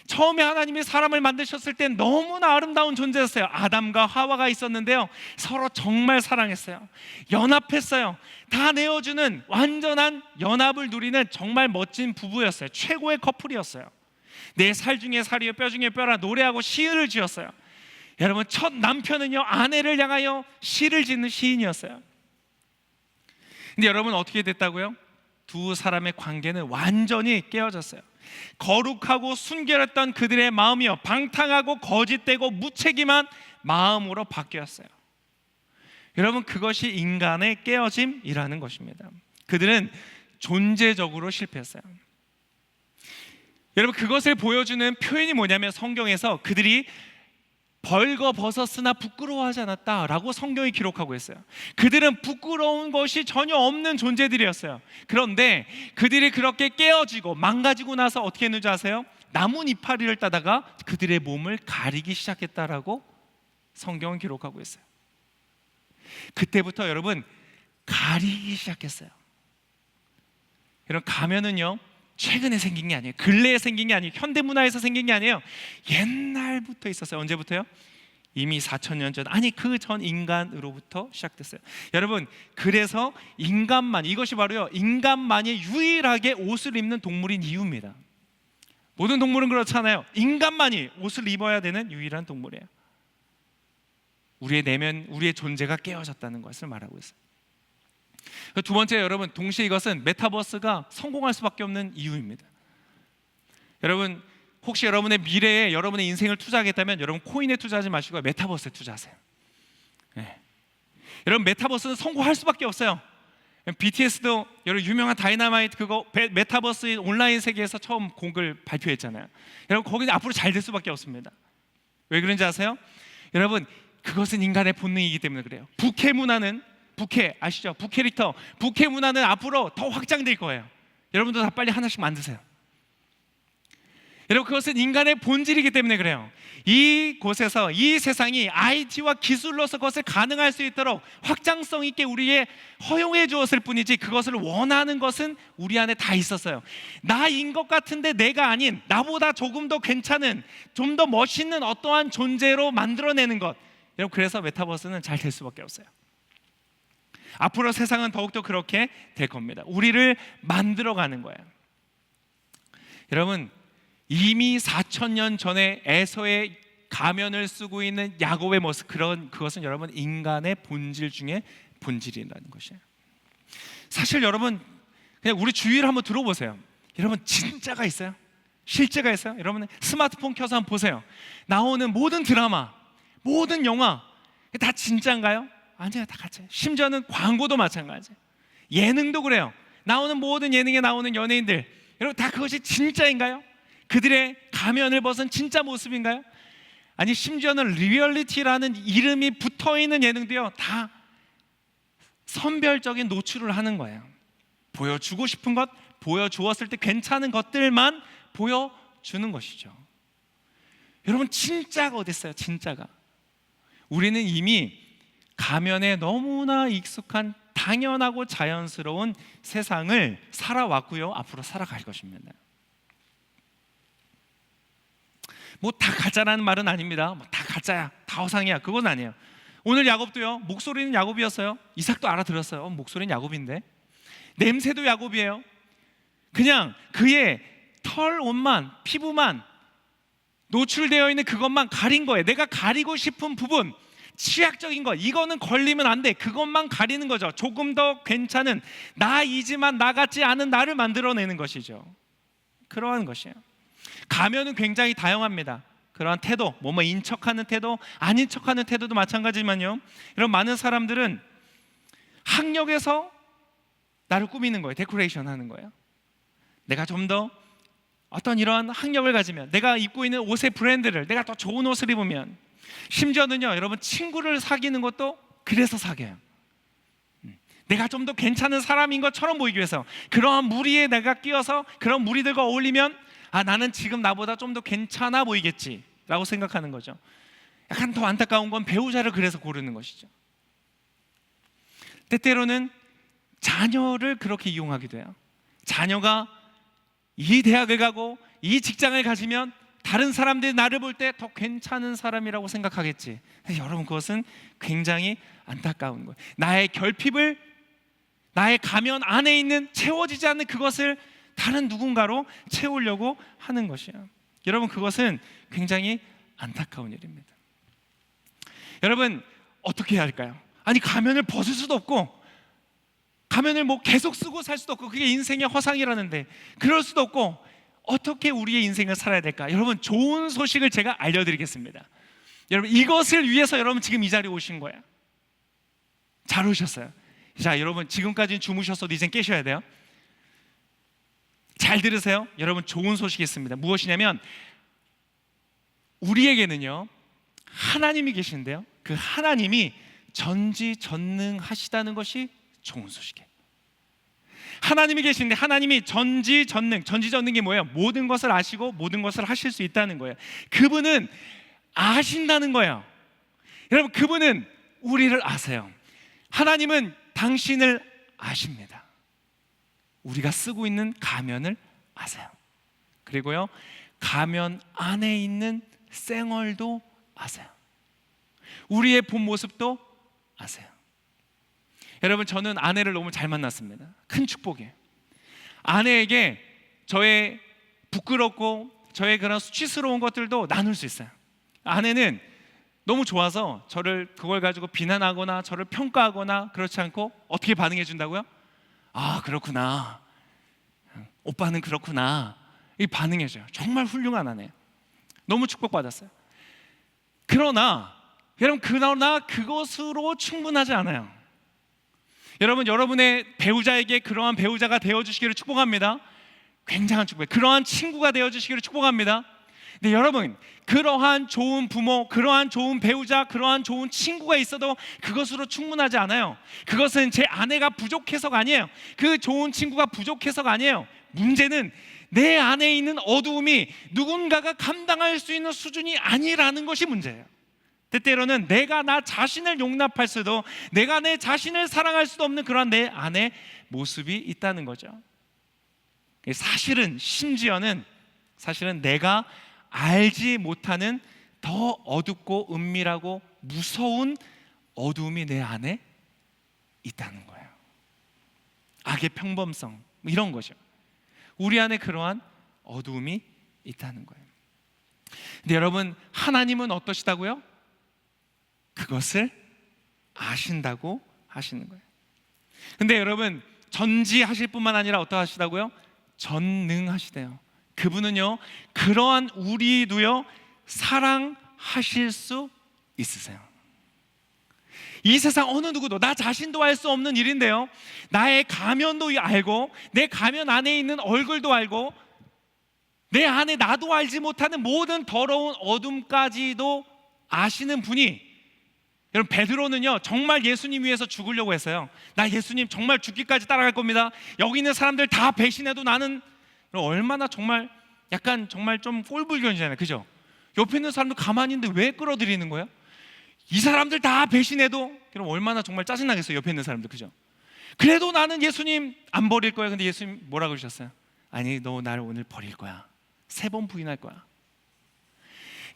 처음에 하나님이 사람을 만드셨을 때 너무나 아름다운 존재였어요. 아담과 하와가 있었는데요, 서로 정말 사랑했어요. 연합했어요. 다 내어주는 완전한 연합을 누리는 정말 멋진 부부였어요. 최고의 커플이었어요. 내 살 중에 살이요 뼈 중에 뼈라 노래하고 시를 지었어요. 여러분 첫 남편은요 아내를 향하여 시를 짓는 시인이었어요. 근데 여러분 어떻게 됐다고요? 두 사람의 관계는 완전히 깨어졌어요. 거룩하고 순결했던 그들의 마음이요 방탕하고 거짓되고 무책임한 마음으로 바뀌었어요. 여러분 그것이 인간의 깨어짐이라는 것입니다. 그들은 존재적으로 실패했어요. 여러분 그것을 보여주는 표현이 뭐냐면 성경에서 그들이 벌거벗었으나 부끄러워하지 않았다라고 성경이 기록하고 있어요. 그들은 부끄러운 것이 전혀 없는 존재들이었어요. 그런데 그들이 그렇게 깨어지고 망가지고 나서 어떻게 했는지 아세요? 나뭇 이파리를 따다가 그들의 몸을 가리기 시작했다라고 성경은 기록하고 있어요. 그때부터 여러분 가리기 시작했어요. 여러분 가면은요 최근에 생긴 게 아니에요. 근래에 생긴 게 아니에요. 현대문화에서 생긴 게 아니에요. 옛날부터 있었어요. 언제부터요? 이미 4,000년 전, 아니 그 전 인간으로부터 시작됐어요. 여러분 그래서 인간만, 이것이 바로요 인간만이 유일하게 옷을 입는 동물인 이유입니다. 모든 동물은 그렇잖아요. 인간만이 옷을 입어야 되는 유일한 동물이에요. 우리의 내면, 우리의 존재가 깨어졌다는 것을 말하고 있어요. 두 번째, 여러분 동시에 이것은 메타버스가 성공할 수밖에 없는 이유입니다. 여러분 혹시 여러분의 미래에 여러분의 인생을 투자하겠다면 여러분 코인에 투자하지 마시고 메타버스에 투자하세요. 네. 여러분 메타버스는 성공할 수밖에 없어요. BTS도 여러분 유명한 다이너마이트 그거 메타버스 온라인 세계에서 처음 곡을 발표했잖아요. 여러분 거기는 앞으로 잘 될 수밖에 없습니다. 왜 그런지 아세요? 여러분 그것은 인간의 본능이기 때문에 그래요. 부캐 아시죠? 부캐릭터, 부캐 문화는 앞으로 더 확장될 거예요. 여러분도 다 빨리 하나씩 만드세요. 여러분, 그것은 인간의 본질이기 때문에 그래요. 이곳에서 이 세상이 IT와 기술로서 그것을 가능할 수 있도록 확장성 있게 우리에 허용해 주었을 뿐이지, 그것을 원하는 것은 우리 안에 다 있었어요. 나인 것 같은데 내가 아닌, 나보다 조금 더 괜찮은, 좀 더 멋있는 어떠한 존재로 만들어내는 것. 여러분, 그래서 메타버스는 잘 될 수밖에 없어요. 앞으로 세상은 더욱더 그렇게 될 겁니다. 우리를 만들어가는 거예요. 여러분, 이미 4,000년 전에 에서의 가면을 쓰고 있는 야곱의 모습, 그것은 여러분 인간의 본질 중에 본질이라는 것이에요. 사실 여러분, 그냥 우리 주위를 한번 들어보세요. 여러분, 진짜가 있어요? 실제가 있어요? 여러분 스마트폰 켜서 한번 보세요. 나오는 모든 드라마, 모든 영화 다 진짜인가요? 아니요, 다 가짜예요. 심지어는 광고도 마찬가지예요. 예능도 그래요. 나오는 모든 예능에 나오는 연예인들, 여러분 다 그것이 진짜인가요? 그들의 가면을 벗은 진짜 모습인가요? 아니, 심지어는 리얼리티라는 이름이 붙어있는 예능도요, 다 선별적인 노출을 하는 거예요. 보여주고 싶은 것, 보여주었을 때 괜찮은 것들만 보여주는 것이죠. 여러분, 진짜가 어디 있어요? 진짜가. 우리는 이미 가면에 너무나 익숙한 당연하고 자연스러운 세상을 살아왔고요, 앞으로 살아갈 것입니다. 뭐 다 가짜라는 말은 아닙니다. 뭐 다 가짜야, 다 허상이야, 그건 아니에요. 오늘 야곱도요, 목소리는 야곱이었어요. 이삭도 알아들었어요. 목소리는 야곱인데. 냄새도 야곱이에요. 그냥 그의 털, 옷만, 피부만 노출되어 있는 그것만 가린 거예요. 내가 가리고 싶은 부분, 치약적인 것, 이거는 걸리면 안 돼, 그것만 가리는 거죠. 조금 더 괜찮은 나이지만 나 같지 않은 나를 만들어내는 것이죠. 그러한 것이에요. 가면은 굉장히 다양합니다. 그러한 태도, 뭐뭐 인척하는 태도, 아닌 척하는 태도도 마찬가지지만요, 이런 많은 사람들은 학력에서 나를 꾸미는 거예요. 데코레이션 하는 거예요. 내가 좀 더 어떤 이러한 학력을 가지면, 내가 입고 있는 옷의 브랜드를, 내가 더 좋은 옷을 입으면, 심지어는요, 여러분 친구를 사귀는 것도 그래서 사귀어요. 내가 좀 더 괜찮은 사람인 것처럼 보이기 위해서, 그러한 무리에 내가 끼어서 그런 무리들과 어울리면, 아, 나는 지금 나보다 좀 더 괜찮아 보이겠지 라고 생각하는 거죠. 약간 더 안타까운 건 배우자를 그래서 고르는 것이죠. 때때로는 자녀를 그렇게 이용하기도 해요. 자녀가 이 대학을 가고 이 직장을 가지면 다른 사람들이 나를 볼 때 더 괜찮은 사람이라고 생각하겠지. 여러분, 그것은 굉장히 안타까운 거예요. 나의 결핍을, 나의 가면 안에 있는 채워지지 않는 그것을 다른 누군가로 채우려고 하는 것이에요. 여러분, 그것은 굉장히 안타까운 일입니다. 여러분, 어떻게 해야 할까요? 아니, 가면을 벗을 수도 없고, 가면을 뭐 계속 쓰고 살 수도 없고, 그게 인생의 허상이라는데, 그럴 수도 없고, 어떻게 우리의 인생을 살아야 될까? 여러분, 좋은 소식을 제가 알려드리겠습니다. 여러분, 이것을 위해서 여러분 지금 이 자리에 오신 거예요. 잘 오셨어요. 자, 여러분, 지금까지는 주무셨어도 이젠 깨셔야 돼요. 잘 들으세요. 여러분, 좋은 소식이 있습니다. 무엇이냐면, 우리에게는요 하나님이 계신데요, 그 하나님이 전지전능하시다는 것이 좋은 소식이에요. 하나님이 계신데, 하나님이 전지전능이 뭐예요? 모든 것을 아시고 모든 것을 하실 수 있다는 거예요. 그분은 아신다는 거예요. 여러분, 그분은 우리를 아세요. 하나님은 당신을 아십니다. 우리가 쓰고 있는 가면을 아세요. 그리고요, 가면 안에 있는 쌩얼도 아세요. 우리의 본 모습도 아세요. 여러분, 저는 아내를 너무 잘 만났습니다. 큰 축복이에요. 아내에게 저의 부끄럽고 저의 그런 수치스러운 것들도 나눌 수 있어요. 아내는 너무 좋아서 저를 그걸 가지고 비난하거나 저를 평가하거나 그렇지 않고 어떻게 반응해 준다고요? 아, 그렇구나, 오빠는 그렇구나, 이 반응해줘요. 정말 훌륭한 아내예요. 너무 축복받았어요. 그러나 그것으로 충분하지 않아요. 여러분, 여러분의 배우자에게 그러한 배우자가 되어주시기를 축복합니다. 굉장한 축복이에요. 그러한 친구가 되어주시기를 축복합니다. 근데 여러분, 그러한 좋은 부모, 그러한 좋은 배우자, 그러한 좋은 친구가 있어도 그것으로 충분하지 않아요. 그것은 제 아내가 부족해서가 아니에요. 그 좋은 친구가 부족해서가 아니에요. 문제는 내 안에 있는 어두움이 누군가가 감당할 수 있는 수준이 아니라는 것이 문제예요. 때때로는 내가 나 자신을 용납할 수도, 내가 내 자신을 사랑할 수도 없는 그런 내 안에 모습이 있다는 거죠. 심지어는 내가 알지 못하는 더 어둡고 은밀하고 무서운 어두움이 내 안에 있다는 거예요. 악의 평범성, 이런 거죠. 우리 안에 그러한 어두움이 있다는 거예요. 근데 여러분, 하나님은 어떠시다고요? 그것을 아신다고 하시는 거예요. 근데 여러분, 전지하실 뿐만 아니라 어떠하시다고요? 전능하시대요. 그분은요, 그러한 우리도요 사랑하실 수 있으세요. 이 세상 어느 누구도, 나 자신도 알 수 없는 일인데요, 나의 가면도 알고, 내 가면 안에 있는 얼굴도 알고, 내 안에 나도 알지 못하는 모든 더러운 어둠까지도 아시는 분이, 여러분, 베드로는요 정말 예수님 위해서 죽으려고 했어요. 나 예수님 정말 죽기까지 따라갈 겁니다. 여기 있는 사람들 다 배신해도 나는, 얼마나 정말 약간 정말 좀 꼴불견이잖아요, 그죠? 옆에 있는 사람들 가만히 있는데 왜 끌어들이는 거예요? 이 사람들 다 배신해도, 그럼 얼마나 정말 짜증나겠어요, 옆에 있는 사람들, 그죠? 그래도 나는 예수님 안 버릴 거야. 근데 예수님 뭐라 그러셨어요? 아니, 너 나를 오늘 버릴 거야. 3번 부인할 거야.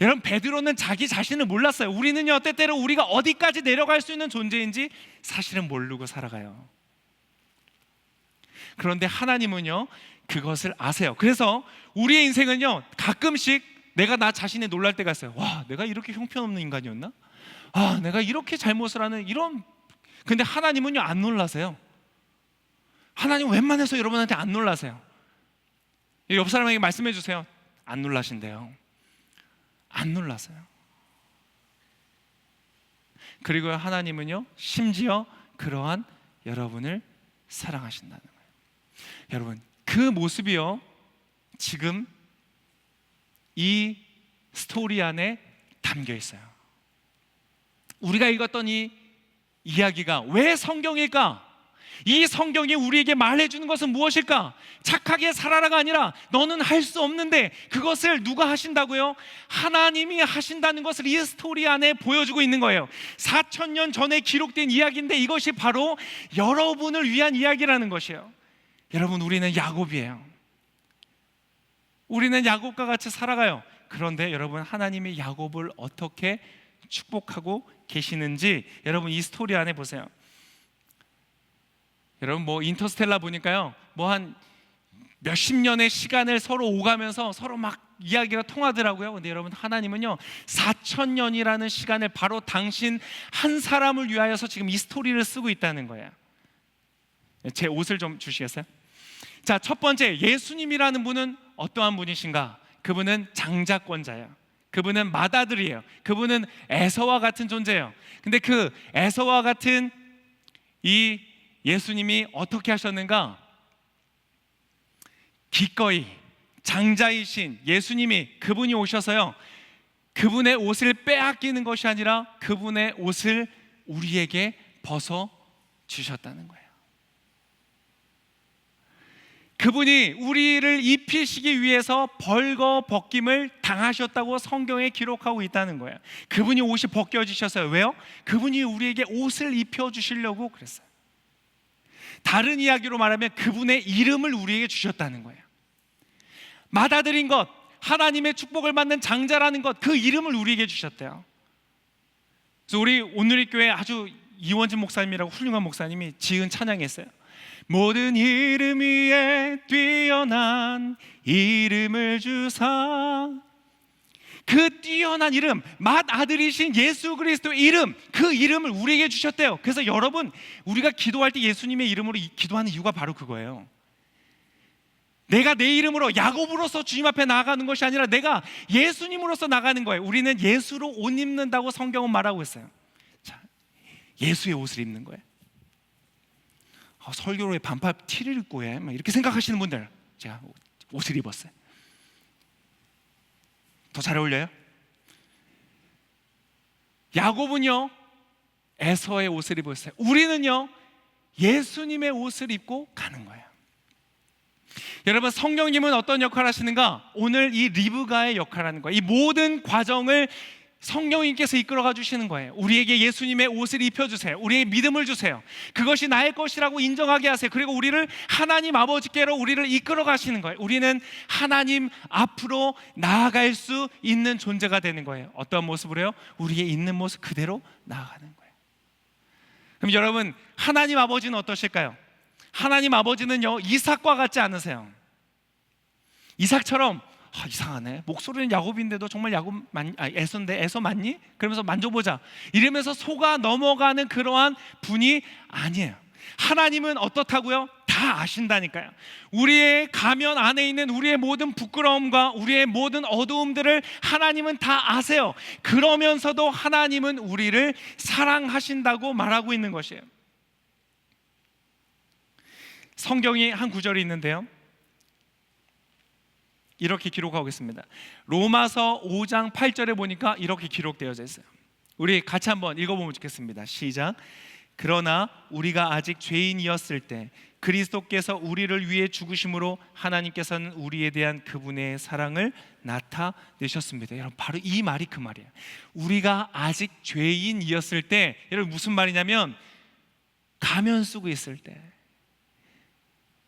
여러분, 베드로는 자기 자신을 몰랐어요. 우리는요 때때로 우리가 어디까지 내려갈 수 있는 존재인지 사실은 모르고 살아가요. 그런데 하나님은요 그것을 아세요. 그래서 우리의 인생은요 가끔씩 내가 나 자신에 놀랄 때가 있어요. 와, 내가 이렇게 형편없는 인간이었나? 아, 내가 이렇게 잘못을 하는 이런. 근데 하나님은요 안 놀라세요. 하나님 웬만해서 여러분한테 안 놀라세요. 옆 사람에게 말씀해 주세요. 안 놀라신대요. 안 놀라세요. 그리고 하나님은요 심지어 그러한 여러분을 사랑하신다는 거예요. 여러분, 그 모습이요 지금 이 스토리 안에 담겨 있어요. 우리가 읽었던 이 이야기가 왜 성경일까? 이 성경이 우리에게 말해주는 것은 무엇일까? 착하게 살아라가 아니라 너는 할 수 없는데, 그것을 누가 하신다고요? 하나님이 하신다는 것을 이 스토리 안에 보여주고 있는 거예요. 4,000년 전에 기록된 이야기인데 이것이 바로 여러분을 위한 이야기라는 것이에요. 여러분, 우리는 야곱이에요. 우리는 야곱과 같이 살아가요. 그런데 여러분, 하나님이 야곱을 어떻게 축복하고 계시는지 여러분 이 스토리 안에 보세요. 여러분, 뭐 인터스텔라 보니까요 뭐 한 몇십 년의 시간을 서로 오가면서 서로 막 이야기가 통하더라고요. 근데 여러분, 하나님은요 4,000년이라는 시간을 바로 당신 한 사람을 위하여서 지금 이 스토리를 쓰고 있다는 거예요. 제 옷을 좀 주시겠어요? 자, 첫 번째, 예수님이라는 분은 어떠한 분이신가? 그분은 장자권자예요. 그분은 맏아들이에요. 그분은 에서와 같은 존재예요. 근데 그 에서와 같은 이 예수님이 어떻게 하셨는가? 기꺼이 장자이신 예수님이, 그분이 오셔서요 그분의 옷을 빼앗기는 것이 아니라 그분의 옷을 우리에게 벗어 주셨다는 거예요. 그분이 우리를 입히시기 위해서 벌거벗김을 당하셨다고 성경에 기록하고 있다는 거예요. 그분이 옷이 벗겨지셨어요. 왜요? 그분이 우리에게 옷을 입혀주시려고 그랬어요. 다른 이야기로 말하면 그분의 이름을 우리에게 주셨다는 거예요. 맏아들인 것, 하나님의 축복을 받는 장자라는 것, 그 이름을 우리에게 주셨대요. 그래서 우리 오늘리교회 아주 이원진 목사님이라고 훌륭한 목사님이 지은 찬양이 있어요. 모든 이름 위에 뛰어난 이름을 주사. 그 뛰어난 이름, 맏아들이신 예수 그리스도의 이름, 그 이름을 우리에게 주셨대요. 그래서 여러분, 우리가 기도할 때 예수님의 이름으로 기도하는 이유가 바로 그거예요. 내가 내 이름으로, 야곱으로서 주님 앞에 나아가는 것이 아니라 내가 예수님으로서 나가는 거예요. 우리는 예수로 옷 입는다고 성경은 말하고 있어요. 자, 예수의 옷을 입는 거예요. 설교로 왜 반팔 티를 입고 해? 막 이렇게 생각하시는 분들, 제가 옷을 입었어요. 더 잘 어울려요? 야곱은요 에서의 옷을 입었어요. 우리는요 예수님의 옷을 입고 가는 거예요. 여러분, 성령님은 어떤 역할을 하시는가? 오늘 이 리브가의 역할을 하는 거예요. 이 모든 과정을 성령님께서 이끌어가 주시는 거예요. 우리에게 예수님의 옷을 입혀주세요. 우리에게 믿음을 주세요. 그것이 나의 것이라고 인정하게 하세요. 그리고 우리를 하나님 아버지께로 우리를 이끌어 가시는 거예요. 우리는 하나님 앞으로 나아갈 수 있는 존재가 되는 거예요. 어떤 모습으로요? 우리의 있는 모습 그대로 나아가는 거예요. 그럼 여러분, 하나님 아버지는 어떠실까요? 하나님 아버지는요 이삭과 같지 않으세요. 이삭처럼 이상하네, 목소리는 야곱인데도 정말 에서인데 에서 맞니? 그러면서 만져보자 이러면서 속아 넘어가는 그러한 분이 아니에요. 하나님은 어떻다고요? 다 아신다니까요. 우리의 가면 안에 있는 우리의 모든 부끄러움과 우리의 모든 어두움들을 하나님은 다 아세요. 그러면서도 하나님은 우리를 사랑하신다고 말하고 있는 것이에요. 성경에 한 구절이 있는데요 이렇게 기록하고 있습니다. 로마서 5장 8절에 보니까 이렇게 기록되어져 있어요. 우리 같이 한번 읽어보면 좋겠습니다. 시작. 그러나 우리가 아직 죄인이었을 때 그리스도께서 우리를 위해 죽으심으로 하나님께서는 우리에 대한 그분의 사랑을 나타내셨습니다. 여러분, 바로 이 말이 그 말이에요. 우리가 아직 죄인이었을 때, 여러분 무슨 말이냐면 가면 쓰고 있을 때,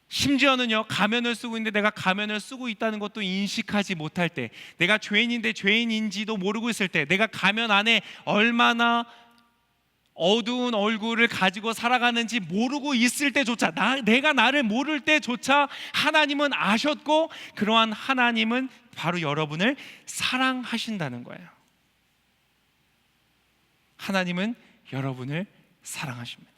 심지어는요 가면을 쓰고 있는데 내가 가면을 쓰고 있다는 것도 인식하지 못할 때, 내가 죄인인데 죄인인지도 모르고 있을 때, 내가 가면 안에 얼마나 어두운 얼굴을 가지고 살아가는지 모르고 있을 때조차, 내가 나를 모를 때조차 하나님은 아셨고, 그러한 하나님은 바로 여러분을 사랑하신다는 거예요. 하나님은 여러분을 사랑하십니다.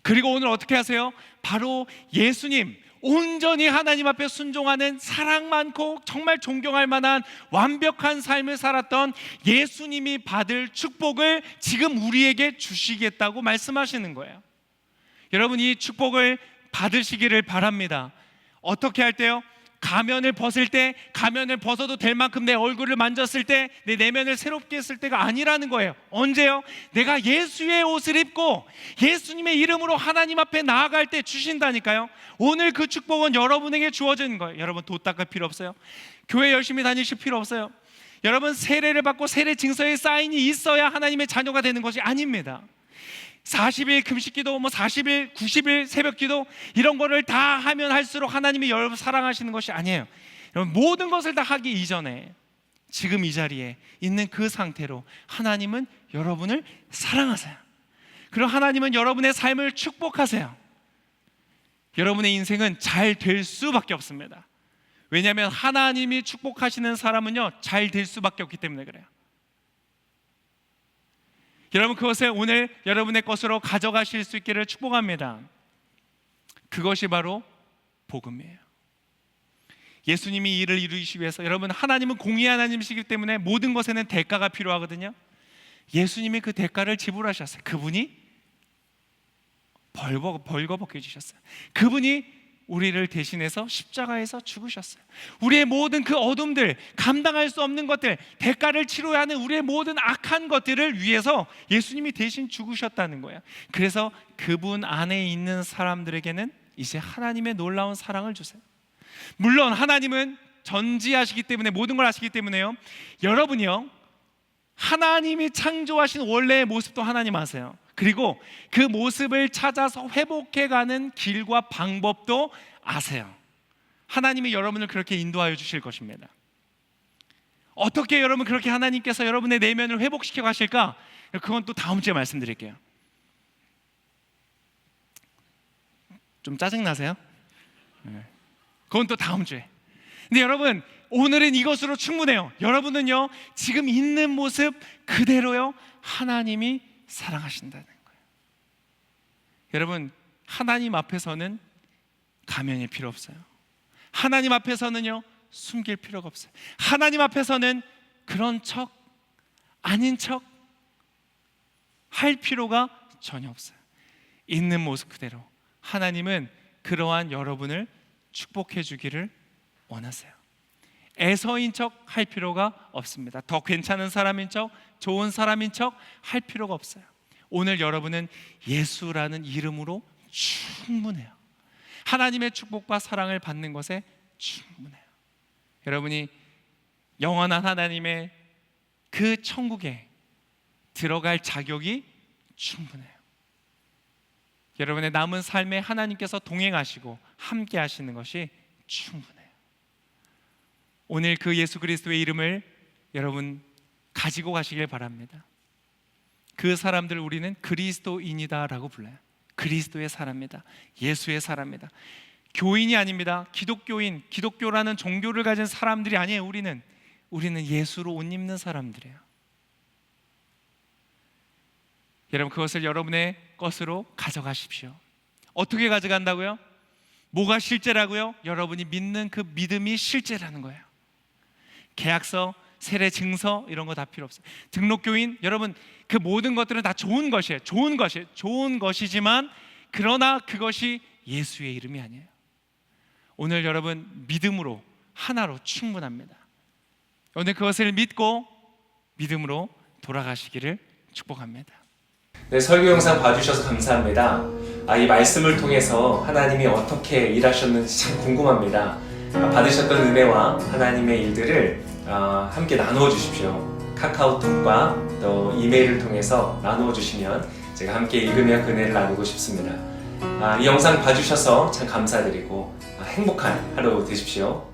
그리고 오늘 어떻게 하세요? 바로 예수님, 온전히 하나님 앞에 순종하는 사랑 많고 정말 존경할 만한 완벽한 삶을 살았던 예수님이 받을 축복을 지금 우리에게 주시겠다고 말씀하시는 거예요. 여러분, 이 축복을 받으시기를 바랍니다. 어떻게 할 때요? 가면을 벗을 때, 가면을 벗어도 될 만큼 내 얼굴을 만졌을 때, 내 내면을 새롭게 했을 때가 아니라는 거예요. 언제요? 내가 예수의 옷을 입고 예수님의 이름으로 하나님 앞에 나아갈 때 주신다니까요. 오늘 그 축복은 여러분에게 주어지는 거예요. 여러분, 돈 닦을 필요 없어요. 교회 열심히 다니실 필요 없어요. 여러분, 세례를 받고 세례 증서에 사인이 있어야 하나님의 자녀가 되는 것이 아닙니다. 40일 금식기도, 40일, 90일 새벽기도, 이런 거를 다 하면 할수록 하나님이 여러분 사랑하시는 것이 아니에요. 여러분, 모든 것을 다 하기 이전에 지금 이 자리에 있는 그 상태로 하나님은 여러분을 사랑하세요. 그리고 하나님은 여러분의 삶을 축복하세요. 여러분의 인생은 잘 될 수밖에 없습니다. 왜냐하면 하나님이 축복하시는 사람은요 잘 될 수밖에 없기 때문에 그래요. 여러분, 그것을 오늘 여러분의 것으로 가져가실 수 있기를 축복합니다. 그것이 바로 복음이에요. 예수님이 이를 이루시기 위해서, 여러분, 하나님은 공의 하나님이시기 때문에 모든 것에는 대가가 필요하거든요. 예수님이 그 대가를 지불하셨어요. 그분이 벌거벗겨 주셨어요. 그분이 우리를 대신해서 십자가에서 죽으셨어요. 우리의 모든 그 어둠들, 감당할 수 없는 것들, 대가를 치러야 하는 우리의 모든 악한 것들을 위해서 예수님이 대신 죽으셨다는 거예요. 그래서 그분 안에 있는 사람들에게는 이제 하나님의 놀라운 사랑을 주세요. 물론 하나님은 전지하시기 때문에, 모든 걸 아시기 때문에요, 여러분이요 하나님이 창조하신 원래의 모습도 하나님 아세요. 그리고 그 모습을 찾아서 회복해가는 길과 방법도 아세요. 하나님이 여러분을 그렇게 인도하여 주실 것입니다. 어떻게 여러분 그렇게 하나님께서 여러분의 내면을 회복시켜 가실까? 그건 또 다음 주에 말씀드릴게요. 좀 짜증나세요? 그건 또 다음 주에. 근데 여러분, 오늘은 이것으로 충분해요. 여러분은요 지금 있는 모습 그대로요 하나님이 사랑하신다는 거예요. 여러분, 하나님 앞에서는 가면이 필요 없어요. 하나님 앞에서는요 숨길 필요가 없어요. 하나님 앞에서는 그런 척 아닌 척 할 필요가 전혀 없어요. 있는 모습 그대로 하나님은 그러한 여러분을 축복해 주기를 원하세요. 애서인 척 할 필요가 없습니다. 더 괜찮은 사람인 척, 좋은 사람인 척 할 필요가 없어요. 오늘 여러분은 예수라는 이름으로 충분해요. 하나님의 축복과 사랑을 받는 것에 충분해요. 여러분이 영원한 하나님의 그 천국에 들어갈 자격이 충분해요. 여러분의 남은 삶에 하나님께서 동행하시고 함께 하시는 것이 충분해요. 오늘 그 예수 그리스도의 이름을 여러분 가지고 가시길 바랍니다. 그 사람들 우리는 그리스도인이다라고 불러요. 그리스도의 사람이다. 예수의 사람이다. 교인이 아닙니다. 기독교인, 기독교라는 종교를 가진 사람들이 아니에요. 우리는 예수로 옷 입는 사람들이에요. 여러분 그것을 여러분의 것으로 가져가십시오. 어떻게 가져간다고요? 뭐가 실제라고요? 여러분이 믿는 그 믿음이 실제라는 거예요. 계약서, 세례 증서 이런 거 다 필요 없어요. 등록교인, 여러분 그 모든 것들은 다 좋은 것이에요. 좋은 것이지만 그러나 그것이 예수의 이름이 아니에요. 오늘 여러분 믿음으로 하나로 충분합니다. 오늘 그것을 믿고 믿음으로 돌아가시기를 축복합니다. 네, 설교 영상 봐주셔서 감사합니다. 이 말씀을 통해서 하나님이 어떻게 일하셨는지 참 궁금합니다. 받으셨던 은혜와 하나님의 일들을 함께 나누어 주십시오. 카카오톡과 또 이메일을 통해서 나누어 주시면 제가 함께 읽으며 그 은혜를 나누고 싶습니다. 이 영상 봐주셔서 참 감사드리고 행복한 하루 되십시오.